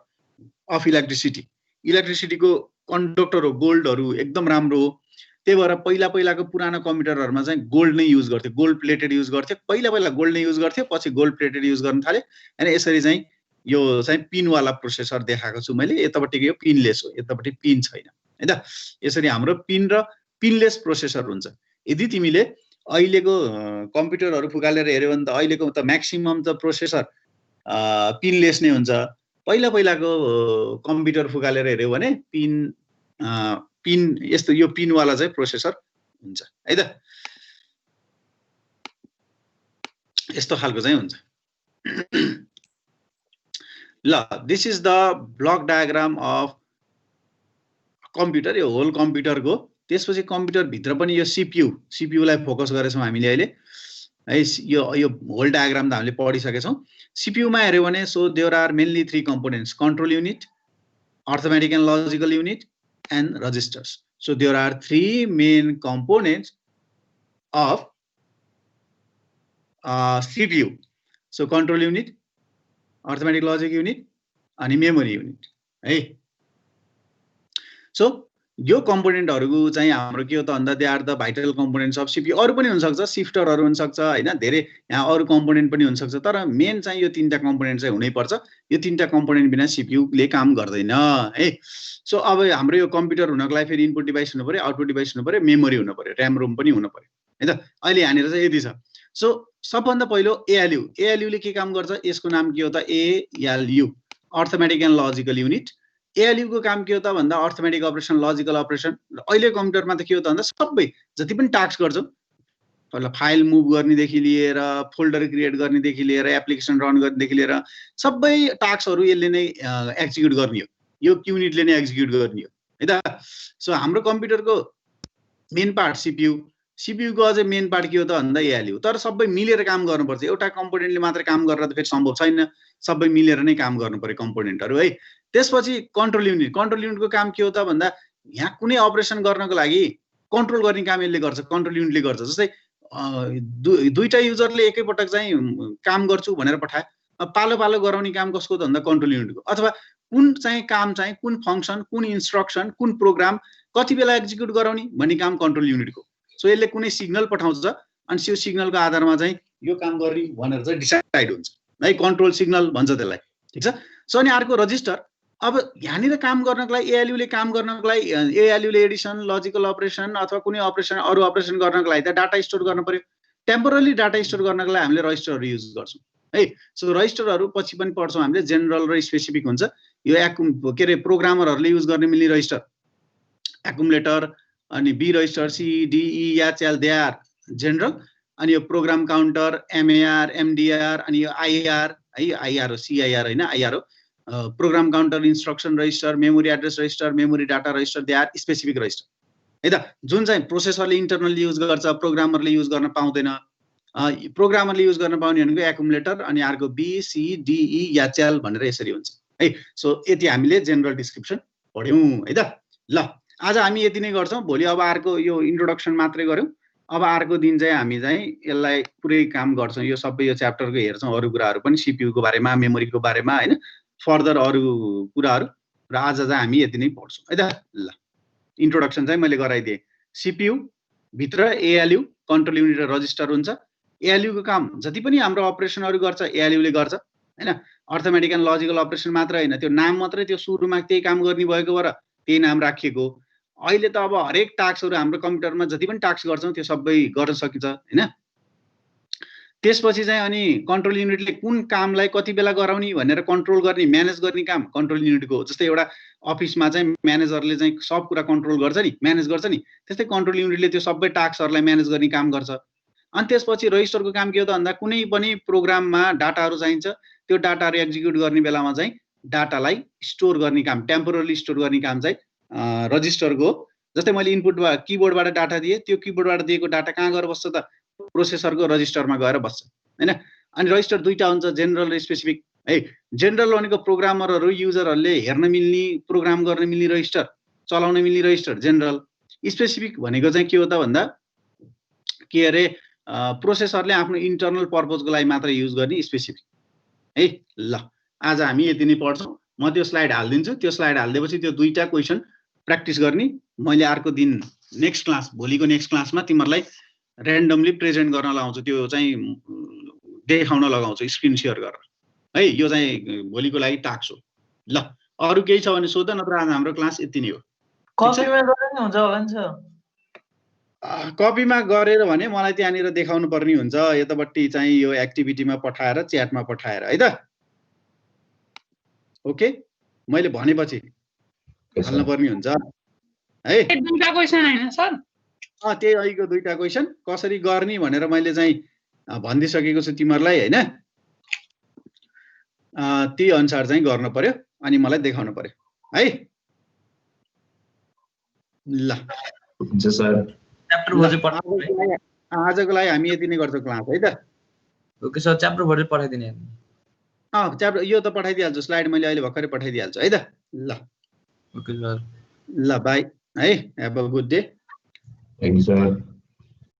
Speaker 1: अफ इलेक्ट्रिसिटी। इलेक्ट्रिसिटीको कन्डक्टर हो गोल्डहरू, एकदम राम्रो हो। त्यही भएर पहिलाको पुरानो कम्प्युटरहरूमा चाहिँ गोल्ड नै युज गर्थ्यो, गोल्ड प्लेटेड युज गर्थ्यो। पहिला गोल्ड नै युज गर्थ्यो, पछि गोल्ड प्लेटेड युज गर्न थाल्यो हैन। यसरी चाहिँ यो चाहिँ पिनवाला प्रोसेसर देखाएको छु मैले। यतापट्टिको यो पिनलेस हो, यतापट्टि पिन छैन है त। यसरी हाम्रो पिन र पिनलेस प्रोसेसर हुन्छ। यदि तिमीले अहिलेको कम्प्युटरहरू फुकालेर हेऱ्यो भने त अहिलेको त म्याक्सिमम त प्रोसेसर पिनलेस नै हुन्छ। पहिलाको कम्प्युटर फुकालेर हेऱ्यो भने पिन यस्तो यो पिनवाला चाहिँ प्रोसेसर हुन्छ है त। यस्तो खालको चाहिँ हुन्छ। ल this is the block diagram of computer, यो होल कम्प्युटरको। त्यसपछि कम्प्युटर भित्र पनि यो CPU लाई फोकस गरेछौँ हामीले अहिले है। यो होल डायग्राम त हामीले पढिसकेछौँ। CPU मा हेर्यो भने so there are mainly 3 components, control unit, arithmetic and logical unit and registers. So there are 3 main components of CPU। So control unit, arithmetic logic unit अनि मेमोरी युनिट है। So यो कम्पोनेन्टहरुको चाहिँ हाम्रो के हो त भन्दा they are the vital components of CPU। अरु पनि हुन सक्छ, शिफ्टरहरु हुन सक्छ हैन, धेरै यहाँ अरु कम्पोनेन्ट पनि हुन सक्छ, तर मेन चाहिँ यो तीनटा कम्पोनेन्ट चाहिँ हुनै पर्छ। यो तीनटा कम्पोनेन्ट बिना CPU ले काम गर्दैन है। सो अब हाम्रो यो कम्प्युटर हुनको लागि फेरि इनपुट डिभाइस हुनु पर्यो, आउटपुट डिभाइस हुनु पर्यो, मेमोरी हुनु पर्यो, र्याम रोम पनि हुनु पर्यो है त। अहिले यहाँनिर चाहिँ यति छ। सो सबभन्दा पहिलो ALU ले के काम गर्छ? यसको नाम के हो त? ALU, arithmetic and logical unit. ALU को काम के हो त भन्दा अर्थमेटिक अपरेसन, लजिकल अपरेसन। अहिले कम्प्युटरमा त के हो त भन्दा सबै जति पनि टास्क गर्छौं, पहिला फाइल मुभ गर्नेदेखि लिएर फोल्डर क्रिएट गर्नेदेखि लिएर एप्लिकेसन रन गर्नेदेखि लिएर सबै टास्कहरु यसले नै एक्जिक्युट गर्ने हो, यो युनिटले नै एक्जिक्युट गर्ने हो है त। सो हाम्रो कम्प्युटरको मेन पार्ट CPU को अझै मेन पार्ट के हो त भन्दा ALU। तर सबै मिलेर काम गर्नुपर्छ, एउटा कम्पोनेन्टले मात्र काम गरेर त फेरि सम्भव छैन, सबै मिलेर नै काम गर्नु पर्यो कम्पोनेन्टहरु है। त्यसपछि कन्ट्रोल युनिटको काम के हो त भन्दा यहाँ कुनै अपरेसन गर्नको लागि कन्ट्रोल गर्ने काम यसले गर्छ, कन्ट्रोल युनिटले गर्छ। जस्तै दुईटा युजरले एकै पटक चाहिँ काम गर्छु भनेर पठाए, पालो पालो गराउने काम कसको त भन्दा कन्ट्रोल युनिटको। अथवा कुन चाहिँ काम चाहिँ कुन फंक्सन, कुन इन्स्ट्रक्सन, कुन प्रोग्राम कति बेला एक्जिक्युट गराउने भन्ने काम कन्ट्रोल युनिटको। सो यसले कुनै सिग्नल पठाउँछ अनि त्यो सिग्नलको आधारमा चाहिँ यो काम गर्ने भनेर चाहिँ डिसाइड हुन्छ है, कन्ट्रोल सिग्नल भन्छ त्यसलाई, ठीक छ। सो अनि अर्को रजिस्टर। अब यहाँनिर काम गर्नको लागि ALU ले काम गर्नको लागि ALU ले एडिसन, लजिकल अपरेसन अथवा कुनै अपरेसन अरु अपरेसन गर्नको लागि त डाटा स्टोर गर्न पर्यो। टेम्पोररी डाटा स्टोर गर्नको लागि हामीले रजिस्टरहरु युज गर्छौं है। सो रजिस्टरहरु पछि पनि पढ्छौं हामीले, जेनरल र स्पेसिफिक हुन्छ। यो के रे प्रोग्रामरहरुले युज गर्ने मिल्ने रजिस्टर एकुमुलेटर, अनि B register, C, D, E, H, L they are general. अनि यो प्रोग्राम काउन्टर, MAR, MDR, अनि यो IAR है, IR हो, CIR हैन, IR हो। Program counter, instruction register, memory address register, memory data register they are specific register है त। जुन चाहिँ प्रोसेसरले इन्टरनली युज गर्छ, प्रोग्रामरले युज गर्न पाउँदैन। प्रोग्रामरले युज गर्न पाउने भनेको एकुमुलेटर, अनि अर्को B, C, D, E, H, L भनेर यसरी हुन्छ है। सो यति हामीले जेनरल डिस्क्रिप्सन पढ्यौं है त। ल आज हामी यति नै गर्छौं। भोलि अब अर्को यो इन्ट्रोडक्सन मात्रै गर्यौं। अब अर्को दिन चाहिँ हामी चाहिँ यसलाई पुरै काम गर्छौं, यो सबै यो च्याप्टरको हेर्छौं, अरु कुराहरु पनि CPU को बारेमा, मेमोरीको बारेमा हैन, फर्दर अरु कुराहरु। र आज चाहिँ हामी यति नै पढ्छौं है त। ल इन्ट्रोडक्सन चाहिँ मैले गराइदिए। CPU भित्र ALU, कन्ट्रोल युनिट र रजिस्टर हुन्छ। ALU को काम जति पनि हाम्रो अपरेसनहरु गर्छ ALU ले गर्छ हैन। अर्थमेटिक एन्ड लजिकल अपरेसन मात्र हैन, त्यो नाम मात्रै त्यो सुरुमा त्यही काम गर्ने भएको भएर त्यही नाम राखिएको। अहिले त अब हरेक टास्कहरु हाम्रो कम्प्युटरमा जति पनि टास्क गर्छौं त्यो सबै गर्न सकिन्छ हैन। त्यसपछि चाहिँ अनि कन्ट्रोल युनिटले कुन कामलाई कति बेला गराउने भनेर कन्ट्रोल गर्ने, म्यानेज गर्ने काम कन्ट्रोल युनिटको हो। जस्तै एउटा अफिसमा चाहिँ म्यानेजरले चाहिँ सब कुरा कन्ट्रोल गर्छ नि, म्यानेज गर्छ नि, त्यस्तै कन्ट्रोल युनिटले त्यो सबै टास्कहरुलाई म्यानेज गर्ने काम गर्छ। अनि त्यसपछि रजिस्टरको काम के हो त भन्दा कुनै पनि प्रोग्राममा डाटाहरु चाहिन्छ, त्यो डाटाहरु एक्जिक्युट गर्ने बेलामा चाहिँ डाटालाई स्टोर गर्ने काम, टेम्पोररी स्टोर गर्ने काम चाहिँ रजिस्टरको हो। जस्तै मैले इनपुट किबोर्डबाट डाटा दिए, त्यो किबोर्डबाट दिएको डाटा कहाँ गएर बस्छ त? प्रोसेसरको रजिस्टरमा गएर बस्छ हैन। अनि रजिस्टर दुईटा हुन्छ, जेनरल र स्पेसिफिक है। जेनरल भनेको प्रोग्रामरहरु, युजरहरुले हेर्न मिल्ने, प्रोग्राम गर्न मिल्ने रजिस्टर, चलाउन मिल्ने रजिस्टर जेनरल। स्पेसिफिक भनेको चाहिँ के हो त भन्दा के अरे प्रोसेसरले आफ्नो इन्टरनल पर्पजको लागि मात्र युज गर्ने स्पेसिफिक है। ल आज हामी यति नै पढ्छौं। म त्यो स्लाइड हाल्दिन्छु, त्यो स्लाइड हाल्दिएपछि त्यो दुईटा क्वेशन प्र्याक्टिस गर्ने। मैले अर्को दिन नेक्स्ट क्लास, भोलिको नेक्स्ट क्लासमा तिमीहरुलाई र्यान्डमली प्रेजेन्ट गर्न लगाउँछु, त्यो चाहिँ देखाउन लगाउँछु स्क्रिन शेयर गरेर है। यो चाहिँ भोलिको लागि टास्क हो। ल अरु केही छ भने सोध, नत्र आज हाम्रो क्लास यति नै हो।
Speaker 6: कपीमा गरे नि हुन्छ होला नि सर?
Speaker 1: कपीमा गरेर भने मलाई त्यहाँनिर देखाउनु पर्ने हुन्छ, यतापट्टि चाहिँ यो एक्टिभिटीमा पठाएर, च्याटमा पठाएर है त। ओके, मैले भनेपछि हाल्नु पर्ने हुन्छ है।
Speaker 3: दुईटा क्वेशन हैन सर?
Speaker 1: त्यही अहिलेको दुईटा क्वेशन कसरी गर्ने भनेर मैले चाहिँ भनिदिइसकेको छु तिमीहरुलाई हैन। ती अनुसार चाहिँ गर्नु पर्यो अनि मलाई देखाउनु पर्यो है। ल
Speaker 6: हुन्छ सर च्याप्टर भरि पठाउनु
Speaker 1: आजको लागि हामी यति नै गर्छौँ क्लास है त।
Speaker 6: ओके सर च्याप्टर भरि पठाइदिने
Speaker 1: च्याप्टर यो त पठाइदिइहाल्छु, स्लाइड मैले अहिले भर्खरै पठाइदिइहाल्छु है त। ल
Speaker 6: ओके सर
Speaker 1: ल बाई है, have a good day.
Speaker 6: Thank you sir.